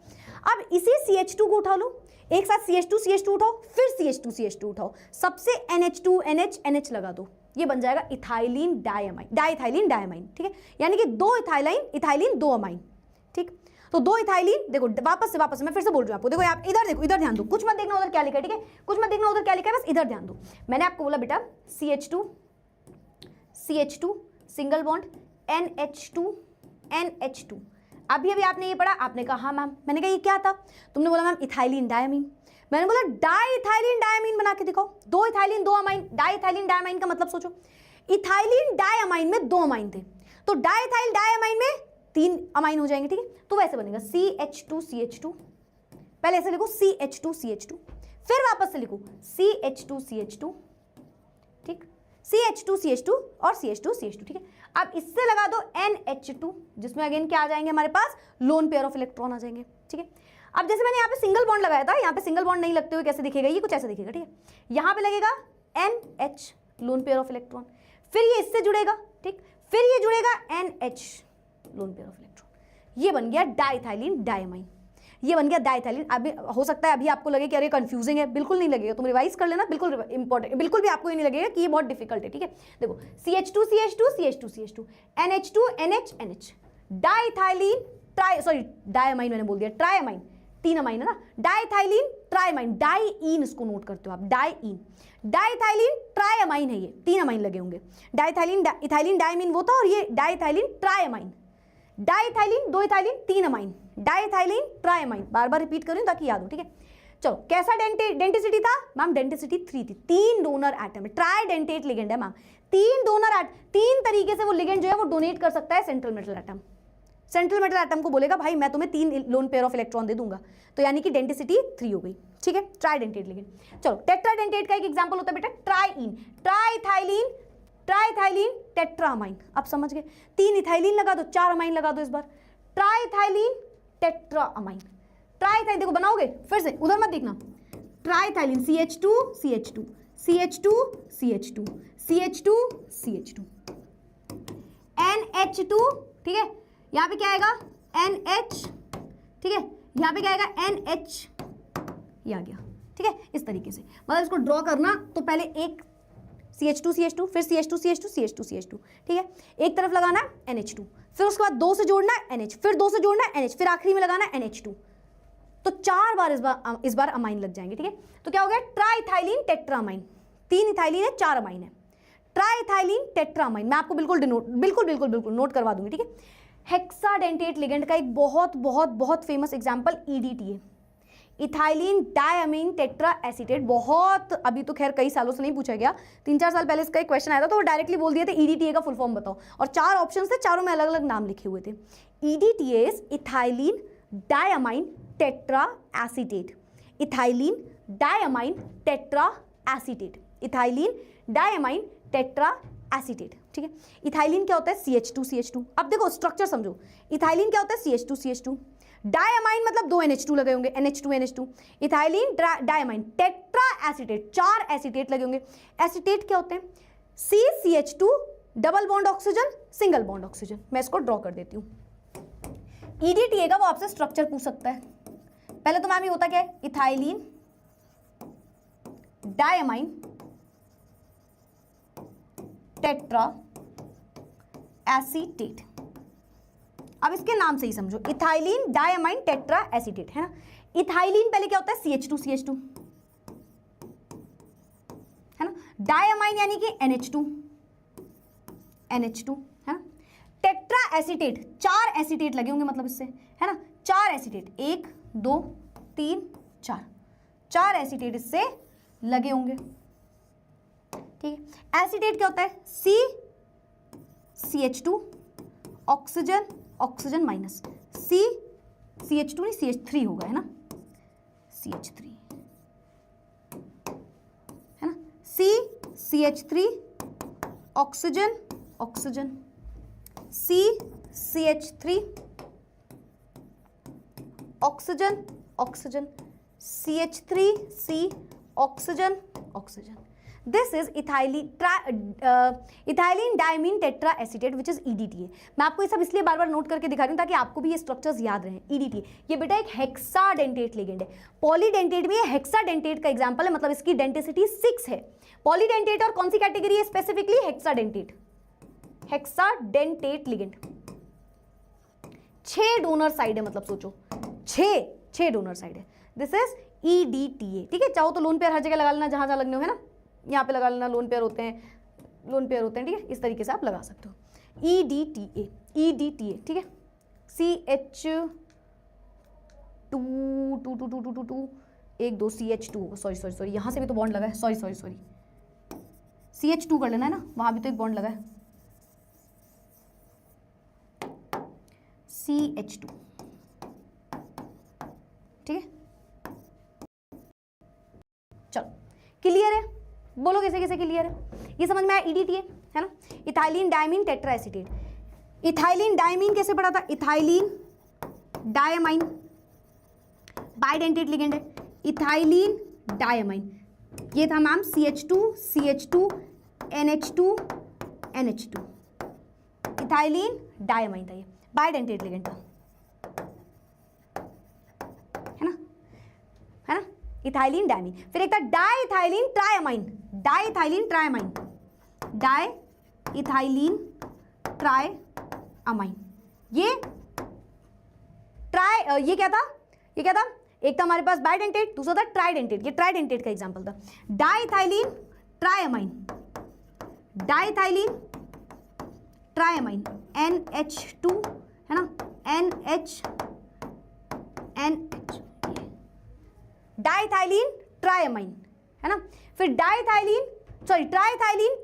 अब इसी CH2 को उठा लो, एक साथ CH2 CH2 उठाओ, फिर CH2 CH2 उठाओ, सबसे NH2 NH NH लगा दो, ये बन जाएगा इथाइलिन डायमाइन, डाइथाइलिन डायमाइन, ठीक है। यानी कि 2 इथाइलिन 2 अमाइन, ठीक। तो 2 इथाइलिन, देखो वापस से मैं फिर से बोल रही हूँ आपको, देखो आप इधर देखो, इधर ध्यान दो, कुछ मत देखना उधर क्या लिखा है, ठीक है, कुछ मत देखना उधर क्या लिखा है, बस इधर ध्यान दो। मैंने आपको बोला बेटा CH2 single bond NH2 NH2। अभी आपने ये पढ़ा, आपने कहा हाँ मैम, मैंने कहा ये क्या था, तुमने बोला मैम इथाइलिन डायमीन, मैंने बोला डाइथाइलिन डायमीन बना के दिखाओ। 2 इथाइलिन 2 अमाइन, डाइथाइलिन डायमाइन का मतलब सोचो, इथाइलिन डायमाइन में 2 अमाइन थे, तो डाइथाइल डायमाइन में 3 अमाइन हो जाएंगे, ठीक है। तो वैसे बनेगा CH2 CH2, पहले ऐसे लिखो CH2 CH2, फिर वापस से लिखो CH2 CH2, ठीक, CH2 CH2 और CH2 CH2, ठीक है। अब इससे लगा दो NH2, जिसमें अगेन क्या आ जाएंगे हमारे पास, लोन पेयर ऑफ इलेक्ट्रॉन आ जाएंगे, ठीक है। अब जैसे मैंने यहाँ पे सिंगल बॉन्ड लगाया था, यहाँ पे सिंगल बॉन्ड नहीं लगते हुए कैसे दिखेगा, ये कुछ ऐसे दिखेगा, ठीक है। यहाँ पे लगेगा NH lone pair of electron, फिर ये इससे जुड़ेगा, ठीक, फिर ये जुड़ेगा NH lone pair of electron, ये बन गया डाइथाइलिन डायमाइन, ये बन गया डाइथाइलिन। अभी हो सकता है अभी आपको लगे कि अरे कंफ्यूजिंग है, बिल्कुल नहीं लगेगा, तुम रिवाइज कर लेना, बिल्कुल इंपॉर्टेंट, बिल्कुल भी आपको ये नहीं लगेगा कि ये बहुत डिफिकल्ट है, ठीक है। देखो CH2 CH2 CH2 CH2 NH2 NH NH, diethylene diamine मैंने बोल दिया, ट्रायमाइन 3 अमाइन है ना, डाइथाइलिन ट्रायमाइन, डाइईन इसको नोट करते हो आप, डाइईन, डाइथाइलिन ट्रायमाइन है, ये 3 अमाइन लगे होंगे। डाइथाइलिन इथाइलिन डायमीन वो था, और ये diethylene triamine, diethylene 2 ethylene 3 amine, diethylene triamine, बार बार रिपीट कर रही हूं ताकि याद हो, ठीक है। चलो कैसा डेंटिसिटी था मैम, डेंटिसिटी 3 थी, 3 डोनर एटम, ट्राइडेंटेट लिगेंड है मैम, 3 डोनर एटम, 3 तरीके से वो लिगेंड जो है वो डोनेट कर सकता है central metal atom. Central metal atom को बोलेगा भाई मैं तुम्हें 3 लोन पेयर ऑफ इलेक्ट्रॉन दे दूंगा, तो यानी कि डेंसिटी 3 हो गई, ठीक है, ट्राइडेंटेट लिगेंड। चलो टेट्राडेंटेट का एक एग्जांपल होता है बेटा ट्राइईन, ट्राइथाइलिन टेट्रामाइन, अब समझ गए, 3 इथाइलिन लगा दो, 4 अमाइन लगा दो, इस बार ट्राइथाइलिन टेट्राअमाइन, ट्राइथाइलिन देखो बनाओगे, फिर से उधर मत देखना, ट्राइथाइलिन CH2 CH2 CH2 CH2 CH2 CH2 NH2, ठीक है, यहाँ पे क्या आएगा NH, ठीक है, यहाँ पे क्या आएगा NH, ये आ गया, ठीक है। इस तरीके से मतलब इसको ड्रॉ करना, तो पहले एक CH2 CH2, फिर CH2 CH2 CH2 CH2, ठीक है, एक तरफ लगाना है NH2, फिर उसके बाद 2 से जोड़ना है NH, फिर 2 से जोड़ना है NH, फिर आखिरी में लगाना है NH2, तो 4 बार इस बार अमाइन लग जाएंगे, ठीक है। तो क्या हो गया ट्राइथाइलिन टेट्रामाइन, 3 इथाइलिन है 4 अमाइन है, ट्राइथाइलिन टेट्रामाइन, मैं आपको बिल्कुल नोट करवा दूंगी, ठीक है। हेक्साडेंटेट लिगेंड का एक बहुत famous example EDTA, ethylene diamine tetra acetate, बहुत अभी तो खैर कई सालों से नहीं पूछा गया, 3-4 साल पहले इसका एक क्वेश्चन आया था तो वो डायरेक्टली बोल दिए थे EDTA का फुल फॉर्म बताओ, और 4 ऑप्शन थे, चारों में अलग अलग नाम लिखे हुए थे। EDTA is ethylene diamine tetra acetate, ethylene diamine tetra acetate, ethylene diamine tetra acetate. ठीक है, इथाइलिन क्या होता है? CH2CH2। अब देखो स्ट्रक्चर समझो, इथाइलिन क्या होता है? CH2CH2। डायमाइन मतलब 2 NH2 लगे होंगे, NH2 ethylene diamine tetra acetate, 4 acetate लगे होंगे। एसीटेट क्या होते हैं? CCH2 double bond oxygen single bond oxygen. मैं इसको ड्रॉ कर देती हूँ। EDTA का वो आपसे स्ट्रक्चर पूछ सकता है। पहले तो मैम ये होता क्या है? Ethylene diamine tetra acetate. अब इसके नाम से ही समझो, इथाइलिन डायमाइन टेट्रा एसीटेट है ना। इथाइलिन पहले क्या होता है? CH2CH2 है ना। डायमाइन यानी कि NH2 है ना। टेट्रा एसीटेट, 4 एसीटेट लगे होंगे मतलब इससे, है ना। 4 एसीटेट, 1 2 3 4, 4 एसीटेट इससे लगे होंगे। ठीक है, एसीटेट क्या होता है? CH2 oxygen oxygen minus, CH2 नहीं CH3 होगा, है ना। CH3 है ना, CH3 oxygen oxygen, CH3 oxygen oxygen, CH3C oxygen oxygen. This is ethylene diamine tetra acetate which is EDTA। मैं आपको ये सब इसलिए बार बार नोट करके दिखा रही हूँ ताकि आपको भी ये स्ट्रक्चर्स याद रहें। EDTA ये बेटा एक हेक्साडेंटेट लिगेंड है। पॉलीडेंटेट भी हेक्साडेंटेट का एग्जांपल है, मतलब इसकी डेंटिसिटी 6 है। पॉलीडेंटेट और कौन सी कैटेगरी है specifically? Hexadentate, hexadentate ligand. 6 donor side है, मतलब सोचो 6 डोनर साइड है। This is EDTA। ठीक है, चाहो तो लोन पेयर हर जगह लगा लेना जहां जहां लगने हो, है ना। यहाँ पे लगा लेना, लोन पेयर होते हैं, ठीक है, इस तरीके से आप लगा सकते हो। EDTA ठीक है। CH2 1 2 CH2, सॉरी यहाँ से भी तो बॉन्ड लगा है, सॉरी CH2 कर लेना है ना, वहां भी तो एक बॉन्ड लगा है, CH2। ठीक है, चलो क्लियर है? बोलो कैसे कैसे क्लियर है? ये समझ में आया? EDTA है ना। Ethylene diamine tetra acetate. Ethylene diamine कैसे पढ़ा था? इथाइलिन डायमाइन बाइडेंटेट लिगेंड है। इथाइलिन डायमाइन ये था ma'am CH2 NH2 ethylene diamine था, ये बाइडेंटेट लिगेंड था, है ना इथाइलिन डायमीन। फिर एक था diethylene triamine, diethylene triamine, diethylene ट्रायमाइन। ये क्या था? एक था हमारे पास बाइडेंटेट, दूसरा था ट्राइडेंटेट। ये ट्राइडेंटेट का एग्जांपल था। डाइथाइलिन ट्रायमाइन, डाइथाइलिन ट्रायमाइन NH2 है ना, NH डाइथाइलिन ट्रायमाइन है ना। फिर ट्राइथाइलिन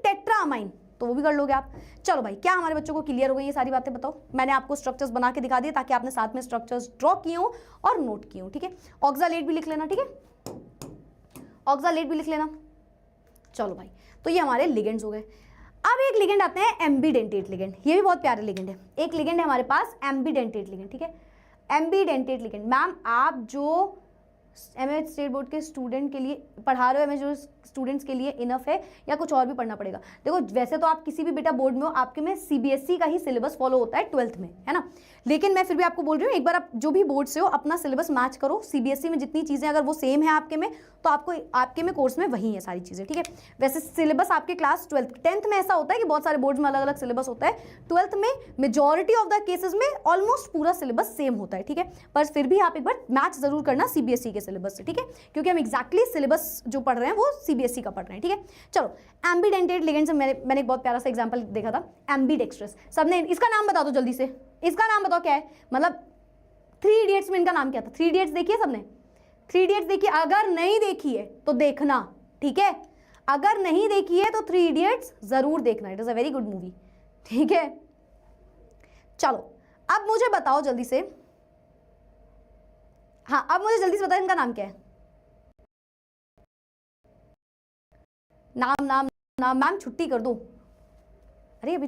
टेट्रामाइन, तो वो भी कर लोगे आप। चलो भाई, क्या हमारे बच्चों को क्लियर हो गई ये सारी बातें? बताओ। मैंने आपको स्ट्रक्चर्स बना के दिखा दिए ताकि आपने साथ में स्ट्रक्चर्स ड्रॉ किए हो और नोट किए हो। ठीक है, ऑक्सालेट भी लिख लेना, ठीक है, ऑक्सालेट भी लिख लेना। चलो भाई, तो ये हमारे लिगेंड्स हो गए। अब एक लिगेंड आते हैं एम्बीडेंटेट लिगेंड। ये भी बहुत प्यारे लिगेंड है। एक लिगेंड है हमारे पास एम्बीडेंटेट लिगेंड। ठीक है, एम्बीडेंटेट लिगेंड। मैम आप जो एमए स्टेट बोर्ड के स्टूडेंट के लिए पढ़ा रहे हो, एमए जो स्टूडेंट्स के लिए इनफ है या कुछ और भी पढ़ना पड़ेगा? देखो, वैसे तो आप किसी भी बेटा बोर्ड में हो, आपके में सीबीएसई का ही सिलेबस फॉलो होता है 12th में, है ना। लेकिन मैं फिर भी आपको बोल रही हूँ, एक बार आप जो भी बोर्ड से हो अपना सिलेबस मैच करो। सीबीएसई में जितनी चीज़ें अगर वो सेम है आपके में, तो आपको आपके में कोर्स में वही है सारी चीज़ें। ठीक है, वैसे सिलेबस आपके क्लास 12th 10th में ऐसा होता है कि बहुत सारे बोर्ड्स में अलग अलग सिलेबस होता है। 12th में मेजॉरिटी ऑफ द केसेस में ऑलमोस्ट पूरा सिलेबस सेम होता है। ठीक है, पर फिर भी आप एक बार मैच जरूर करना सीबीएसई के सिलेबस से। ठीक है, क्योंकि हम एग्जैक्टली सिलेबस जो पढ़ रहे हैं वो सीबीएसई का पढ़ रहे हैं। ठीक है, चलो एम्बीडेंटेट लिगेंड से मैंने एक बहुत प्यारा सा एग्जांपल देखा था, एम्बीडेक्स्ट्रस। सबने इसका नाम बता दो जल्दी से, इसका नाम बताओ क्या है? मतलब 3 इडियट्स में इनका नाम क्या था? 3 इडियट्स देखी है सबने? 3 इडियट्स देखिए, अगर नहीं देखी है तो देखना। ठीक है, अगर नहीं देखी है तो 3 इडियट्स जरूर देखना, it is a very good movie. ठीक है, चलो अब मुझे बताओ जल्दी से, हाँ अब मुझे जल्दी से बताओ इनका नाम क्या है, नाम नाम नाम। मैम छुट्टी कर दो, अरे अभी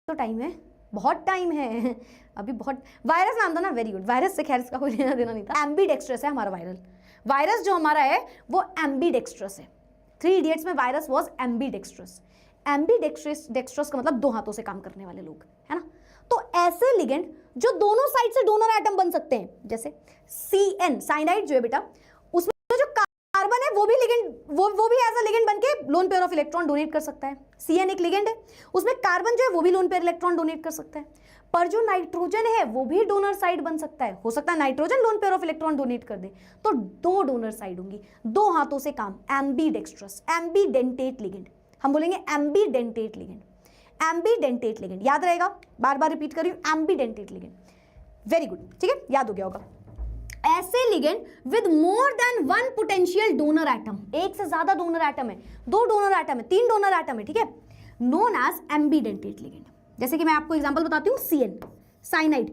तो टाइम है, बहुत टाइम है अभी बहुत। वायरस नाम था ना, वेरी गुड। वायरस से खैर इसका कोई लेना देना नहीं था। एम्बीडेक्स्ट्रस है हमारा वायरल वायरस जो हमारा है वो एम्बीडेक्स्ट्रस है। 3 इडियट्स में वायरस वाज एम्बीडेक्स्ट्रस। एम्बीडेक्स्ट्रस का मतलब 2 हाथों से काम करने वाले लोग, है ना। तो ऐसे लिगेंड जो दोनों साइड से डोनर एटम बन सकते हैं, जैसे CN साइनाइड जो है बेटा, उसमें जो कार्बन है वो भी लिगेंड, वो भी एज अ लिगेंड बनके lone pair of electron donate कर सकता है। CN एक लिगेंड है, उसमें कार्बन जो है वो भी लोन पेयर इलेक्ट्रॉन डोनेट कर सकता है। पर जो नाइट्रोजन है वो भी डोनर साइड बन सकता है, हो सकता है nitrogen lone pair of electron donate कर दे, तो 2 डोनर साइड होंगी, 2 हाथों से काम। एम्बीडेक्स्ट्रस, एम्बीडेंटेट लिगेंड, हम बोलेंगे एम्बीडेंटेट लिगेंड। एम्बीडेंटेट लिगेंड याद रहेगा, बार बार रिपीट कर रही हूं, एम्बीडेंटेट लिगेंड, वेरी गुड, ठीक है, याद हो गया होगा। ऐसे ligand with more than 1 potential donor atom, एक से ज्यादा डोनर एटम है, 2 डोनर एटम है, 3 डोनर एटम है, ठीक है, नोन एज एम्बीडेंटेट लिगेंड। जैसे कि मैं आपको एग्जांपल बताती हूँ, CN साइनाइड,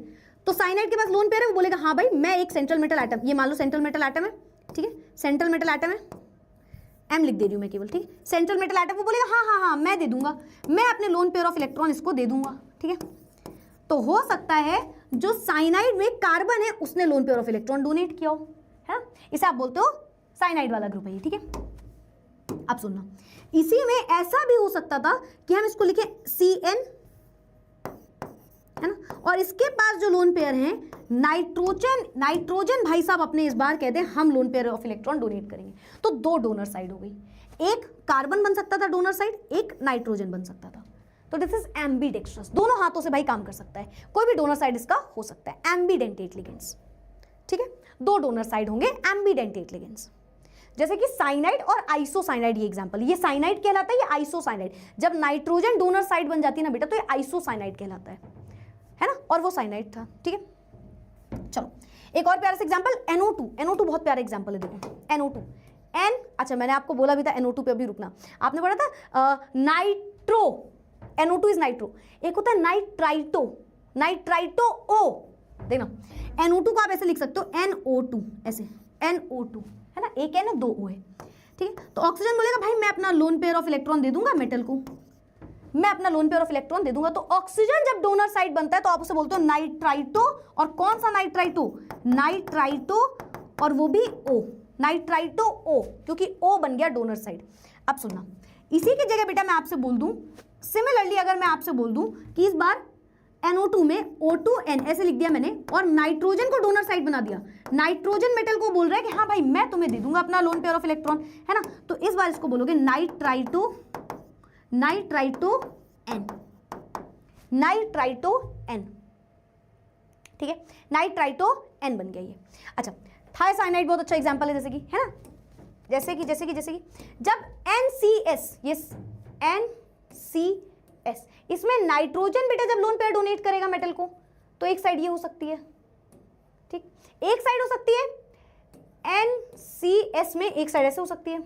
तो साइनाइड के पास लोन पेयर है, वो बोलेगा हाँ भाई मैं एक सेंट्रल मेटल एटम, ये मान लो सेंट्रल मेटल एटम है, ठीक है, सेंट्रल मेटल एटम है, M लिख दे रही हूँ मैं केवल, ठीक, सेंट्रल मेटल एटम, वो बोलेगा हाँ हाँ हाँ मैं दे दूंगा, मैं अपने लोन पेयर ऑफ इलेक्ट्रॉन इसको दे दूंगा, ठीक है। तो हो सकता है जो साइनाइड में कार्बन है उसने lone pair of electron donate किया हो, है ना, इसे आप बोलते हो साइनाइड वाला ग्रुप है ये, ठीक है। अब सुनना, इसी में ऐसा भी हो सकता था कि हम इसको लिखें CN, है ना, और इसके पास जो लोन पेयर हैं नाइट्रोजन भाई साहब अपने इस बार कहते हैं हम lone pair of electron donate करेंगे, तो 2 डोनर साइड हो गई, एक कार्बन बन सकता था डोनर साइड, एक नाइट्रोजन बन सकता था, तो दिस इज एम्बीडेक्स्ट्रस, दोनों हाथों से भाई काम कर सकता है, कोई भी डोनर साइड इसका हो सकता है, एम्बीडेंटेट लिगेंड्स, ठीक है, 2 डोनर साइड होंगे एम्बीडेंटेट लिगेंड्स। जैसे कि साइनाइड और आइसोसाइनाइड, ये एग्जांपल, ये साइनाइड कहलाता है, ये आइसोसाइनाइड, जब नाइट्रोजन डोनर साइड बन जाती है ना बेटा तो ये आइसोसाइनाइड कहलाता है ना, और वो साइनाइड था, ठीक है। चलो एक और प्यारा सा एग्जांपल, NO2, NO2 बहुत प्यारा एग्जांपल है, देखो NO2 N, अच्छा मैंने आपको बोला भी था NO2 पे अभी रुकना, आपने पढ़ा था नाइट्रो, NO2 इज नाइट्रो, एक होता है नाइट्राइटो, नाइट्राइटो O, देखना NO2 को आप ऐसे लिख सकते हो NO2, ऐसे NO2, है ना, एक N है 2 O है, ठीक है। तो ऑक्सीजन बोलेगा भाई मैं अपना लोन पेयर ऑफ इलेक्ट्रॉन दे दूंगा मेटल को, मैं अपना लोन पेयर ऑफ इलेक्ट्रॉन दे दूंगा, तो ऑक्सीजन जब डोनर साइड बनता है तो आप उसे बोलते हो नाइट्राइटो, और कौन सा नाइट्राइटो, नाइट्राइटो, और वो भी O, नाइट्राइटो O, क्योंकि O बन गया डोनर साइड। अब सुनना, इसी की जगह बेटा मैं आपसे बोल दूं, सिमिलरली अगर मैं आपसे बोल दूं कि इस बार NO2 में O2N ऐसे लिख दिया मैंने, और नाइट्रोजन को डोनर साइड बना दिया, नाइट्रोजन मेटल को बोल रहा है कि हाँ भाई मैं तुम्हें दे दूंगा अपना लोन पेयर ऑफ इलेक्ट्रॉन, है ना, तो इस बार इसको बोलोगे nitrito, nitrito N, nitrito N, ठीक है, नाइट्राइटो N बन गया ये। अच्छा थायोसाइनाइड बहुत अच्छा एग्जांपल है, जैसे कि, है ना, जैसे कि जब NCS, ये NCS, इसमें नाइट्रोजन बेटा जब लोन पेयर डोनेट करेगा मेटल को, तो एक साइड ये हो सकती है, ठीक, एक साइड हो सकती है NCS में, एक साइड ऐसे हो सकती है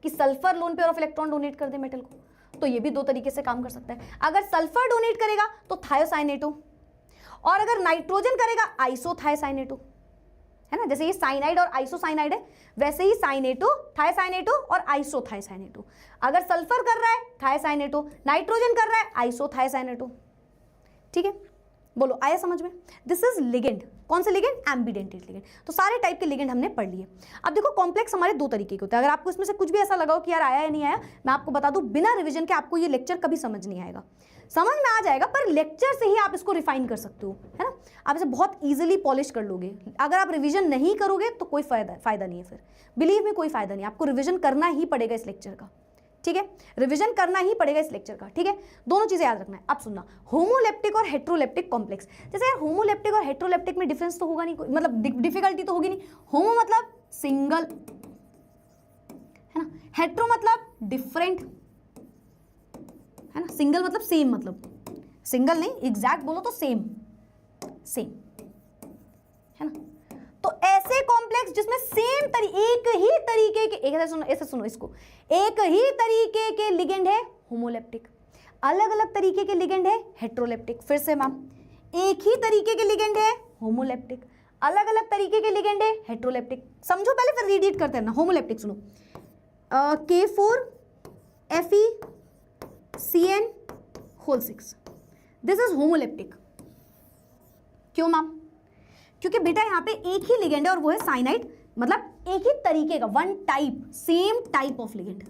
कि sulphur lone pair of electron donate कर दे मेटल को, तो ये भी 2 तरीके से काम कर सकता है। अगर सल्फर डोनेट करेगा तो थायोसाइनेटो, और अगर नाइट्रोजन करेगा आइसोथायोसाइनेटो, है ना, जैसे ये साइनाइड और आइसोसाइनाइड है, वैसे ही साइनेटो, थायोसाइनेटो और आइसोथायोसाइनेटो। अगर सल्फर कर रहा है थायोसाइनेटो, नाइट्रोजन कर रहा है आइसोथायोसाइनेटो, ठीक है, बोलो आया समझ में। दिस इज लिगेंड, कौन से लिगेंड, एम्बीडेंटेट लिगेंड। तो सारे टाइप के लिगेंड हमने पढ़ लिए। अब देखो कॉम्प्लेक्स हमारे 2 तरीके के होते हैं, अगर आपको इसमें से कुछ भी ऐसा लगा हो कि यार आया या नहीं आया, मैं आपको बता दूं बिना रिवीजन के आपको ये लेक्चर कभी समझ नहीं आएगा, समझ में आ जाएगा पर लेक्चर से ही आप इसको रिफाइन कर सकते हो, है ना, आप इसे बहुत ईजिली पॉलिश कर लोगे। अगर आप रिवीजन नहीं करोगे तो कोई फायदा नहीं है, फिर बिलीव में कोई फायदा नहीं, आपको रिवीजन करना ही पड़ेगा इस लेक्चर का, ठीक है, रिवीजन करना ही पड़ेगा इस लेक्चर का, ठीक है, दोनों चीजें याद रखना है। अब सुनना, होमोलेप्टिक और हेट्रोलेप्टिक कॉम्प्लेक्स, जैसे यार होमोलेप्टिक और हेट्रोलेप्टिक में डिफरेंस तो होगा नहीं, मतलब डिफिकल्टी तो होगी नहीं। होमो मतलब सिंगल, है ना, हेट्रो मतलब डिफरेंट, है ना, सिंगल मतलब सेम, मतलब सिंगल नहीं, एग्जैक्ट बोलो तो सेम, है ना। तो ऐसे कॉम्प्लेक्स जिसमें सेम एक ही तरीके के, ऐसे सुनो इसको, एक ही तरीके के लिगेंड है होमोलेप्टिक, अलग अलग तरीके के लिगेंड है हेट्रोलेप्टिक। फिर से मैम, एक ही तरीके के लिगेंड है होमोलेप्टिक। अलग अलग तरीके के लिगेंड है, हेट्रोलेप्टिक। समझो पहले फिर रीड करते हैं ना। होमोलेप्टिक सुनो, K4FeCN6, दिस इज होमोलेप्टिक। क्यों मैम? क्योंकि बेटा यहाँ पे एक ही लिगेंड है और वो है साइनाइड, मतलब एक ही तरीके का, one type, same type of ligand,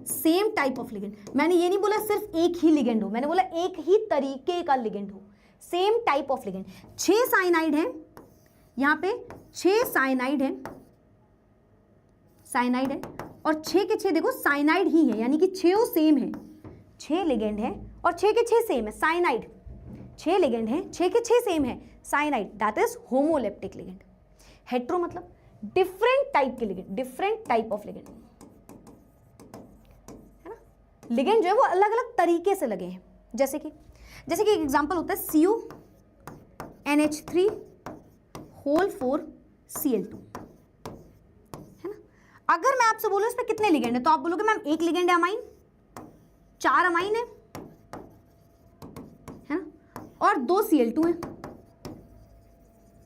same type of ligand. मैंने ये नहीं बोला सिर्फ एक ही लिगेंड हो, मैंने बोला एक ही तरीके का लिगेंड हो, same type of ligand. 6 cyanide है यहाँ पे, 6 साइनाइड है, साइनाइड है, और 6 के 6 देखो साइनाइड ही है, यानी कि 6 सेम है। 6 लिगेंड है और 6 के 6 सेम है, साइनाइड। 6 लिगेंड है, 6 के 6 सेम है, cyanide, that is homoleptic ligand. Hetero मतलब डिफरेंट टाइप के ligand, different type of ligand, है ना। लिगेंड जो है वो अलग अलग तरीके से लगे हैं। जैसे कि एक एग्जांपल होता है CuNH3 4Cl2, है ना। अगर मैं आपसे बोलूं इसमें कितने लिगेंड है, तो आप बोलोगे मैम एक लिगेंड है अमाइन, 4 अमाइन है ना, और 2 Cl2 है,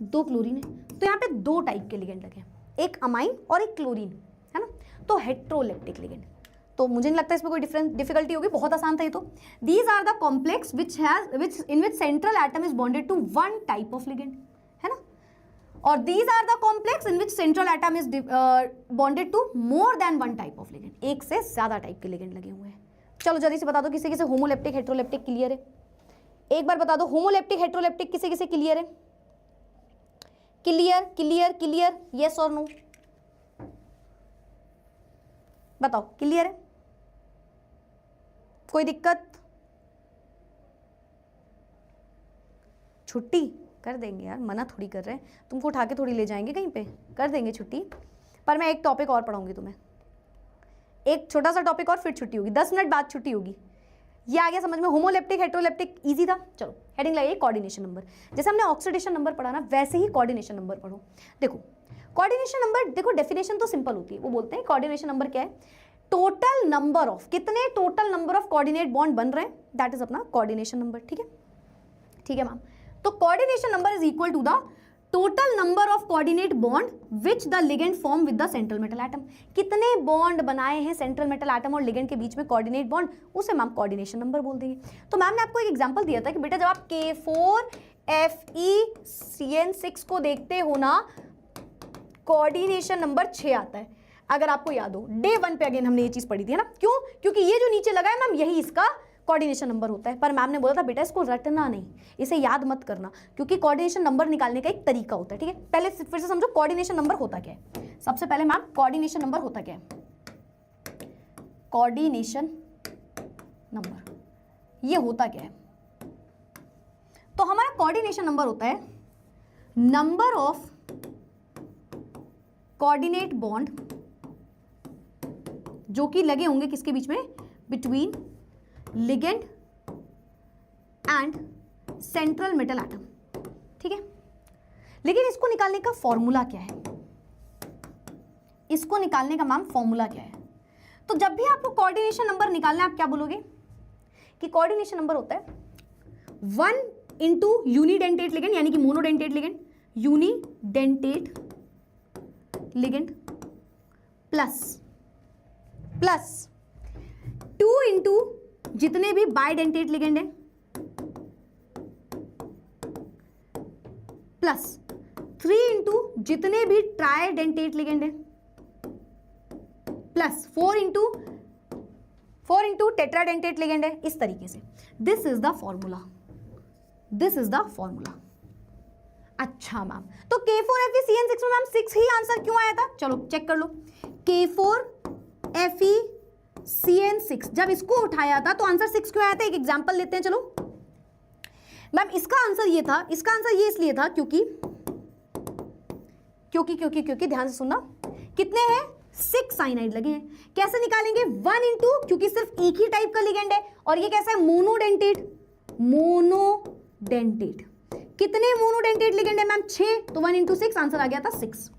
2 क्लोरीन है। तो यहाँ पे 2 टाइप के लिगेंड लगे हैं, एक अमाइन और एक क्लोरीन, है ना। तो हेट्रोलेप्टिक लिगेंड। तो मुझे नहीं लगता इसमें कोई डिफिकल्टी होगी, बहुत आसान था ये तो। These are the complex which central atom is bonded to one type of ligand, है ना। और these are the complex in which central atom is bonded to more than one type of ligand, एक से ज्यादा type के ligand लगे हुए हैं। चलो जल्दी से बता दो किसी किसी होमोलेप्टिक हेट्रोलेप्टिक क्लियर है? एक बार बता दो होमोलेप्टिक हेट्रोलेप्टिक किसी किसी क्लियर है? क्लियर क्लियर क्लियर, यस और नो बताओ। क्लियर है? कोई दिक्कत? छुट्टी कर देंगे यार, मना थोड़ी कर रहे हैं, तुमको उठा के थोड़ी ले जाएंगे कहीं पे, कर देंगे छुट्टी। पर मैं एक टॉपिक और पढ़ाऊंगी तुम्हें, एक छोटा सा टॉपिक और, फिर छुट्टी होगी, 10 मिनट बाद छुट्टी होगी। ये आ गया समझ में? होमोलेप्टिक हेट्रोलेप्टिक इजी था। चलो हेडिंग लगाइए कोऑर्डिनेशन नंबर। जैसे हमने ऑक्सीडेशन नंबर पढ़ा ना, वैसे ही कोऑर्डिनेशन नंबर पढ़ो। देखो कोऑर्डिनेशन नंबर, देखो डेफिनेशन तो सिंपल होती है, वो बोलते हैं कोऑर्डिनेशन नंबर क्या है, टोटल नंबर ऑफ, कितने total number of coordinate bond बन रहे हैं, दैट इज अपना कोऑर्डिनेशन नंबर। ठीक है, ठीक है मैम। तो coordination number is equal to the total number of coordinate bond which the ligand form with the central metal atom. कितने बॉन्ड बनाए हैं सेंट्रल मेटल एटम और लिगेंड के बीच में कोऑर्डिनेट बॉन्ड, उसे मैम कोऑर्डिनेशन नंबर बोल देंगे। तो मैम ने आपको एक एग्जांपल दिया था कि बेटा जब आप K4FeCN6 को देखते हो ना, कोऑर्डिनेशन नंबर 6 आता है। अगर आपको याद हो डे 1 पे अगेन हमने ये चीज पढ़ी थी, है ना। क्यों? क्योंकि ये जो नीचे लगा है मैम, यही इसका कोऑर्डिनेशन नंबर होता है। पर मैम ने बोला था बेटा इसको रटना नहीं, इसे याद मत करना, क्योंकि कोऑर्डिनेशन नंबर निकालने का एक तरीका होता है। ठीक है, पहले फिर से समझो कोऑर्डिनेशन नंबर होता क्या है। सबसे पहले मैम कोऑर्डिनेशन नंबर होता क्या है, कोऑर्डिनेशन नंबर ये होता क्या है। तो हमारा कोऑर्डिनेशन नंबर होता है नंबर ऑफ कोऑर्डिनेट बॉन्ड जो कि लगे होंगे किसके बीच में, between ligand and central metal atom. ठीक है, लेकिन इसको निकालने का फॉर्मूला क्या है, इसको निकालने का मैम फॉर्मूला क्या है। तो जब भी आपको कोऑर्डिनेशन नंबर निकालना है, आप क्या बोलोगे कि कोऑर्डिनेशन नंबर होता है 1 इंटू यूनिडेंटेट लिगेंड, यानी कि monodentate ligand, unidentate ligand plus 2 into जितने भी बाइडेंटेट लिगेंड है, प्लस 3 इंटू जितने भी ट्राइडेंटेट लिगेंड है, प्लस 4 इंटू टेट्राडेंटेट लिगेंड है। इस तरीके से this is the formula, this is the formula. अच्छा मैम, तो K4FeCN6 में मैम 6 ही आंसर क्यों आया था? चलो चेक कर लो। K4FeCN6 जब इसको उठाया था तो आंसर 6 क्यों आया था? एक एग्जांपल लेते हैं। चलो मैम इसका आंसर ये था, इसका आंसर ये इसलिए था क्योंकि ध्यान से सुनना, कितने हैं 6 साइनाइड लगे हैं। कैसे निकालेंगे? 1 इंटू, क्योंकि सिर्फ एक ही टाइप का लिगेंड है और ये कैसा है, मोनोडेंटेट। कितने मोनोडेंटेट लिगेंड है मैम? 6, तो 1 इंटू 6 आंसर आ गया था 6,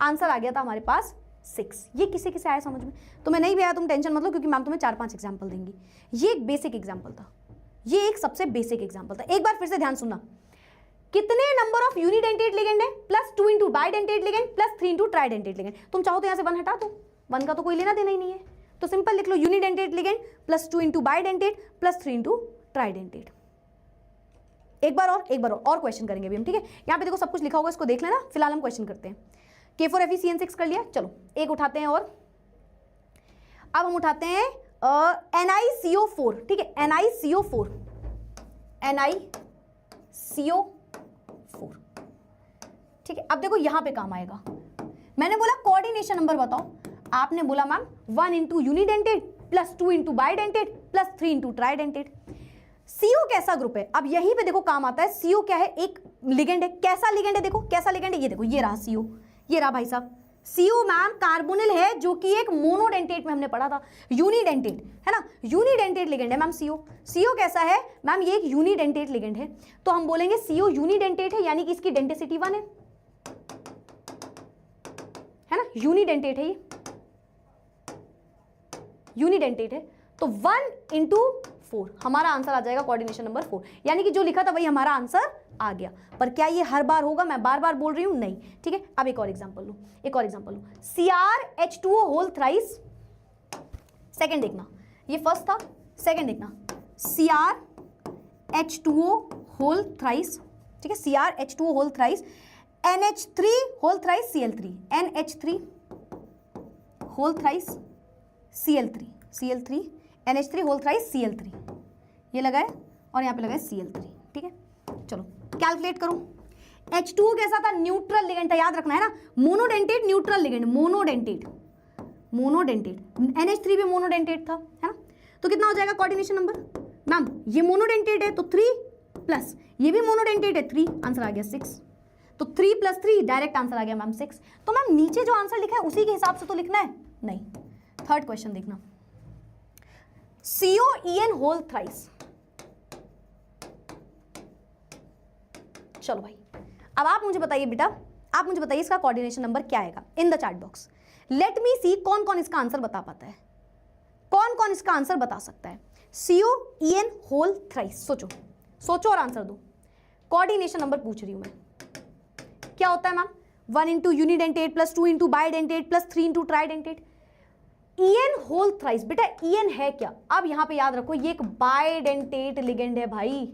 आंसर आ गया था हमारे पास 6। ये किसे किसे आया समझ में? तुम्हें नहीं भी आया तुम टेंशन मत लो, क्योंकि मैम तुम्हें 4-5 एग्जाम्पल देंगी। ये एक बेसिक एग्जाम्पल था, ये एक सबसे बेसिक एग्जाम्पल था। एक बार फिर से ध्यान सुनना, कितने नंबर ऑफ यूनिडेंटेट लिगेंड है, plus 2 into bidentate ligand plus 3 into tridentate ligand. तुम चाहो तो यहां से 1 हटा दो, 1 का तो कोई लेना देना ही नहीं है, तो सिंपल लिख लो unidentate ligand plus 2 into bidentate plus 3 into tridentate. एक बार और क्वेश्चन करेंगे अभी हम, ठीक है। यहाँ पे देखो सब कुछ लिखा होगा, इसको देख लेना। फिलहाल हम क्वेश्चन करते हैं। K4FeCN6 कर लिया, चलो एक उठाते हैं और अब हम उठाते हैं NiCO4, ठीक है, NiCO4, ठीक है। अब देखो यहां पे काम आएगा, मैंने बोला कोऑर्डिनेशन नंबर बताओ, आपने बोला ma'am 1 into unidentate plus 2 into bidentate plus 3 into tridentate. CO कैसा ग्रुप है, अब यहीं पे देखो काम आता है। CO क्या है, एक लिगेंड है। कैसा लिगेंड है, देखो कैसा लिगेंड है, ये देखो ये रहा CO, ये रहा भाई साहब CO मैम कार्बोनिल है, जो कि एक मोनोडेंटेट में हमने पढ़ा था, यूनिडेंटेट है ना, यूनिडेंटेट लिगेंड है मैम CO। CO कैसा है मैम, ये एक यूनिडेंटेट लिगेंड है, तो हम बोलेंगे CO यूनिडेंटेट है, यानी कि इसकी डेंसिटी 1 है ना, यूनिडेंटेट है, ये यूनिडेंटेट है, तो 1 इंटू 4 हमारा आंसर आ जाएगा कोऑर्डिनेशन नंबर 4, यानी कि जो लिखा था वही हमारा आंसर आ गया। पर क्या ये हर बार होगा, मैं बार बार बोल रही हूं, नहीं, ठीक है। अब एक और एग्जांपल लो, CrH2O होल थ्राइस, सेकंड देखना, ये फर्स्ट था, सेकंड देखना, CrH2O होल थ्राइस, ठीक है, CrH2O whole thrice, NH3 whole thrice Cl3, NH3 whole thrice Cl3, NH3 whole thrice Cl3, ये लगा है और यहाँ पे लगा है Cl3, ठीक है। चलो कैलकुलेट करो। H2O कैसा था, न्यूट्रल लिगेंड था, याद रखना है ना, monodentate neutral ligand, monodentate, NH3 भी मोनोडेंटेट था, है ना, तो कितना हो जाएगा कोऑर्डिनेशन नंबर मैम, ये मोनोडेंटेट है तो 3 प्लस ये भी मोनोडेंटेट है 3, आंसर आ गया 6, तो 3 + 3 डायरेक्ट आंसर आ गया मैम 6। तो मैम नीचे जो आंसर लिखा है उसी के हिसाब से तो लिखना है, नहीं। थर्ड क्वेश्चन देखना, COEN होल थ्राइस, चलो भाई अब आप मुझे बताइए बेटा, आप मुझे बताइए इसका कोऑर्डिनेशन नंबर क्या आएगा in the chat box. Let me see कौन कौन इसका आंसर बता पाता है, कौन कौन इसका आंसर बता सकता है। COEN होल थ्राइस, सोचो सोचो और आंसर दो। कोऑर्डिनेशन नंबर पूछ रही हूं मैं, क्या होता है ma'am, 1 into unidentate plus 2 into bidentate plus 3 into tridentate. EN whole thrice, बेटा EN है क्या, अब यहां पे याद रखो ये एक बाइडेंटेट लिगेंड है भाई,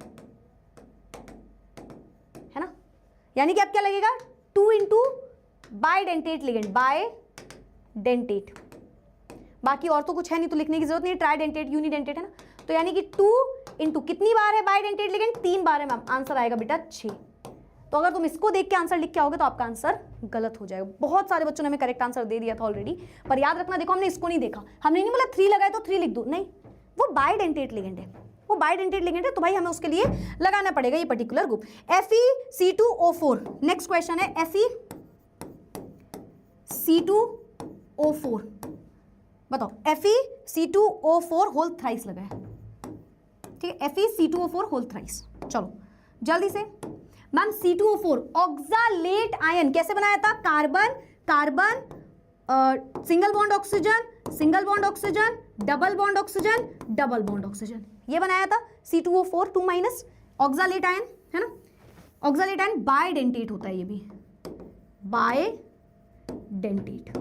है ना, यानी कि अब क्या लगेगा 2 इंटू बाइडेंटेट लिगेंड, बाइडेंटेट, बाकी और तो कुछ है नहीं तो लिखने की जरूरत नहीं, ट्राइडेंटेट यूनिडेंटेट है ना, तो यानी कि 2 इंटू कितनी बार है बाइडेंटेट लिगेंड, 3 बार है मैम, आंसर आएगा बेटा 6। तो अगर तुम इसको देख के आंसर लिख के आओगे तो आपका आंसर गलत हो जाएगा। बहुत सारे बच्चों ने हमें करेक्ट आंसर दे दिया था ऑलरेडी, पर याद रखना, देखो हमने इसको नहीं देखा, हमने नहीं बोला 3 लगाए तो 3 लिख दो, नहीं, वो बाइडेंटेट लिगेंड है, वो बाइडेंटेट लिगेंड है, तो भाई हमें उसके लिए लगाना पड़ेगा ये particular group. FeC2O4, next question है FeC2O4, बताओ FeC2O4 होल थ्राइस लगा है, ठीक है, FeC2O4 होल थ्राइस। चलो जल्दी से मैम, C2O4 ऑक्सालेट आयन कैसे बनाया था, carbon carbon single bond oxygen, single bond oxygen, double bond oxygen, double bond oxygen, ये बनाया था C2O4 2- ऑक्सालेट आयन, है ना। ऑक्सालेट आयन बाइडेंटेट होता है, ये भी बाइडेंटेट,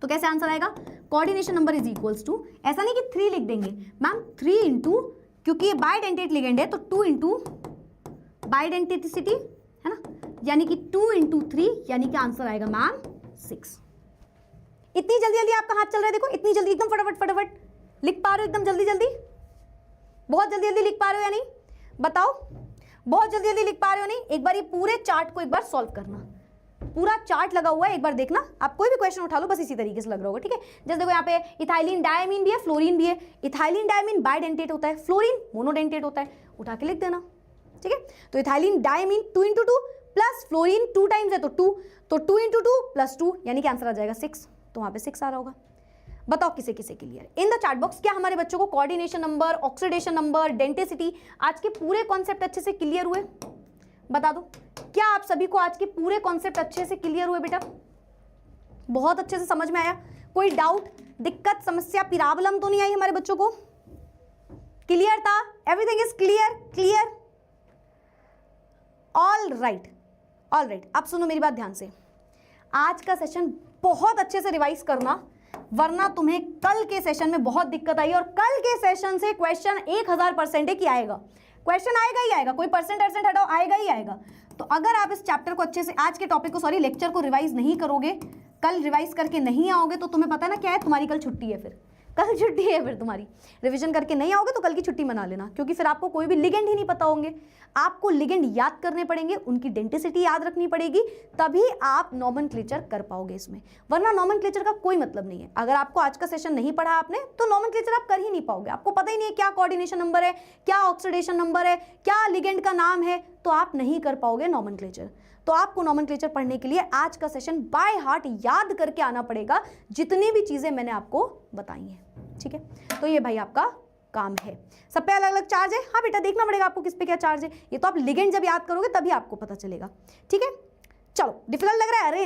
तो कैसे आंसर आएगा, coordination number is equals to, ऐसा नहीं कि 3 लिख देंगे मैम, 3 इंटू, क्योंकि ये बाइडेंटेट लिगेंड है तो 2 इंटू बाइडेंटिसिटी, है ना, यानी कि 2 इंटू 3, यानी कि आंसर आएगा मैम 6। इतनी जल्दी जल्दी आपका हाथ चल रहा है, देखो इतनी जल्दी, एकदम फटाफट फटाफट लिख पा रहे हो, एकदम जल्दी जल्दी, बहुत जल्दी जल्दी लिख पा रहे हो या नहीं, बताओ, बहुत जल्दी जल्दी लिख पा रहे हो नहीं। एक बार ये पूरे चार्ट को एक बार सॉल्व करना, पूरा चार्ट लगा हुआ है, एक बार देखना, आप कोई भी क्वेश्चन उठा लो बस इसी तरीके से लग रहा होगा, ठीक है। जैसे देखो यहाँ पे इथाइलिन डायमीन भी है, फ्लोरीन भी है, इथाइलिन डायमीन बाइडेंटेट होता है, फ्लोरीन मोनोडेंटेट होता है, उठा के लिख देना, ठीक है। तो ethylene diamine 2 into 2 plus fluorine 2 times है तो 2, तो 2 इंटू 2 प्लस 2, यानी कि आंसर आ जाएगा 6, तो वहां पे 6 आ रहा होगा। बताओ किसे किसे clear in the chat box, क्या हमारे बच्चों को coordination number, oxidation number, density, आज के पूरे कॉन्सेप्ट अच्छे से क्लियर हुए, बता दो, क्या आप सभी को आज के पूरे कॉन्सेप्ट अच्छे से क्लियर हुए बेटा, बहुत अच्छे से समझ में आया, कोई डाउट, दिक्कत, समस्या, प्रॉब्लम तो नहीं आई हमारे बच्चों को, क्लियर था, everything is clear, clear, all right, अब सुनो मेरी बात ध्यान से। आज का सेशन बहुत अच्छे से रिवाइज करना, वरना तुम्हें कल के सेशन में बहुत दिक्कत आई। और कल के सेशन से क्वेश्चन 1000% ही आएगा, क्वेश्चन आएगा ही आएगा, कोई परसेंट हटाओ, आएगा ही आएगा। तो अगर आप इस चैप्टर को अच्छे से, आज के टॉपिक को, सॉरी लेक्चर को रिवाइज नहीं करोगे, कल रिवाइज करके नहीं आओगे, तो तुम्हें पता है ना क्या है, तुम्हारी कल छुट्टी है। फिर कल छुट्टी है, फिर तुम्हारी रिवीजन करके नहीं आओगे तो कल की छुट्टी मना लेना, क्योंकि फिर आपको कोई भी लिगेंड ही नहीं पता होंगे। आपको लिगेंड याद करने पड़ेंगे, उनकी डेंसिटी याद रखनी पड़ेगी, तभी आप नॉमेनक्लेचर कर पाओगे इसमें, वरना नॉमेनक्लेचर का कोई मतलब नहीं है। अगर आपको आज का सेशन नहीं पढ़ा आपने, तो नॉमेनक्लेचर आप कर ही नहीं पाओगे। आपको पता ही नहीं है क्या कोऑर्डिनेशन नंबर है, क्या ऑक्सीडेशन नंबर है, क्या लिगेंड का नाम है, तो आप नहीं कर पाओगे नॉमेनक्लेचर। तो आपको नॉमेनक्लेचर पढ़ने के लिए आज का सेशन बाय हार्ट याद करके आना पड़ेगा, जितनी भी चीजें मैंने आपको बताई हैं, ठीक है। तो ये भाई आपका काम है। सब पे अलग अलग चार्ज है, हाँ बेटा देखना पड़ेगा आपको किस पे क्या चार्ज है, ये तो आप लिगेंड जब याद करोगे तभी आपको पता चलेगा, ठीक है। चलो, डिफिकल्ट लग रहा है, अरे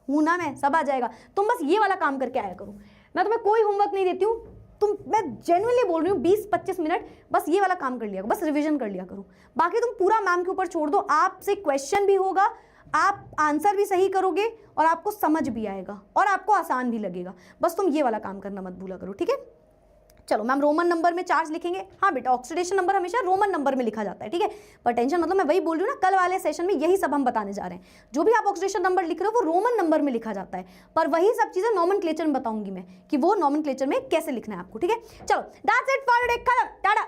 हूं ना मैं, सब आ जाएगा। तुम बस ये वाला काम करके आया करो, मैं तुम्हें कोई होमवर्क नहीं देती हूँ, मैं जेन्युइनली बोल रही हूँ, 20-25 मिनट बस ये वाला काम कर लिया करो, बस रिवीजन कर लिया करो, बाकी तुम पूरा मैम के ऊपर छोड़ दो। आपसे क्वेश्चन भी होगा, आप आंसर भी सही करोगे, और आपको समझ भी आएगा, और आपको आसान भी लगेगा। बस तुम ये वाला काम करना मत भूला करो, ठीक है। चलो, मैम रोमन नंबर में चार्ज लिखेंगे, हाँ बेटा ऑक्सीडेशन नंबर हमेशा रोमन नंबर में लिखा जाता है, ठीक है। पर टेंशन मतलब, मैं वही बोल रही हूँ ना, कल वाले सेशन में यही सब हम बताने जा रहे हैं। जो भी आप ऑक्सीडेशन नंबर लिख रहे हो वो रोमन नंबर में लिखा जाता है, पर वही सब चीजें नॉमेनक्लेचर में बताऊंगी मैं, कि वो नॉमेनक्लेचर में कैसे लिखना है आपको, ठीक है। चलो, दैट्स इट फॉर टुडे, खत्म, टाटा।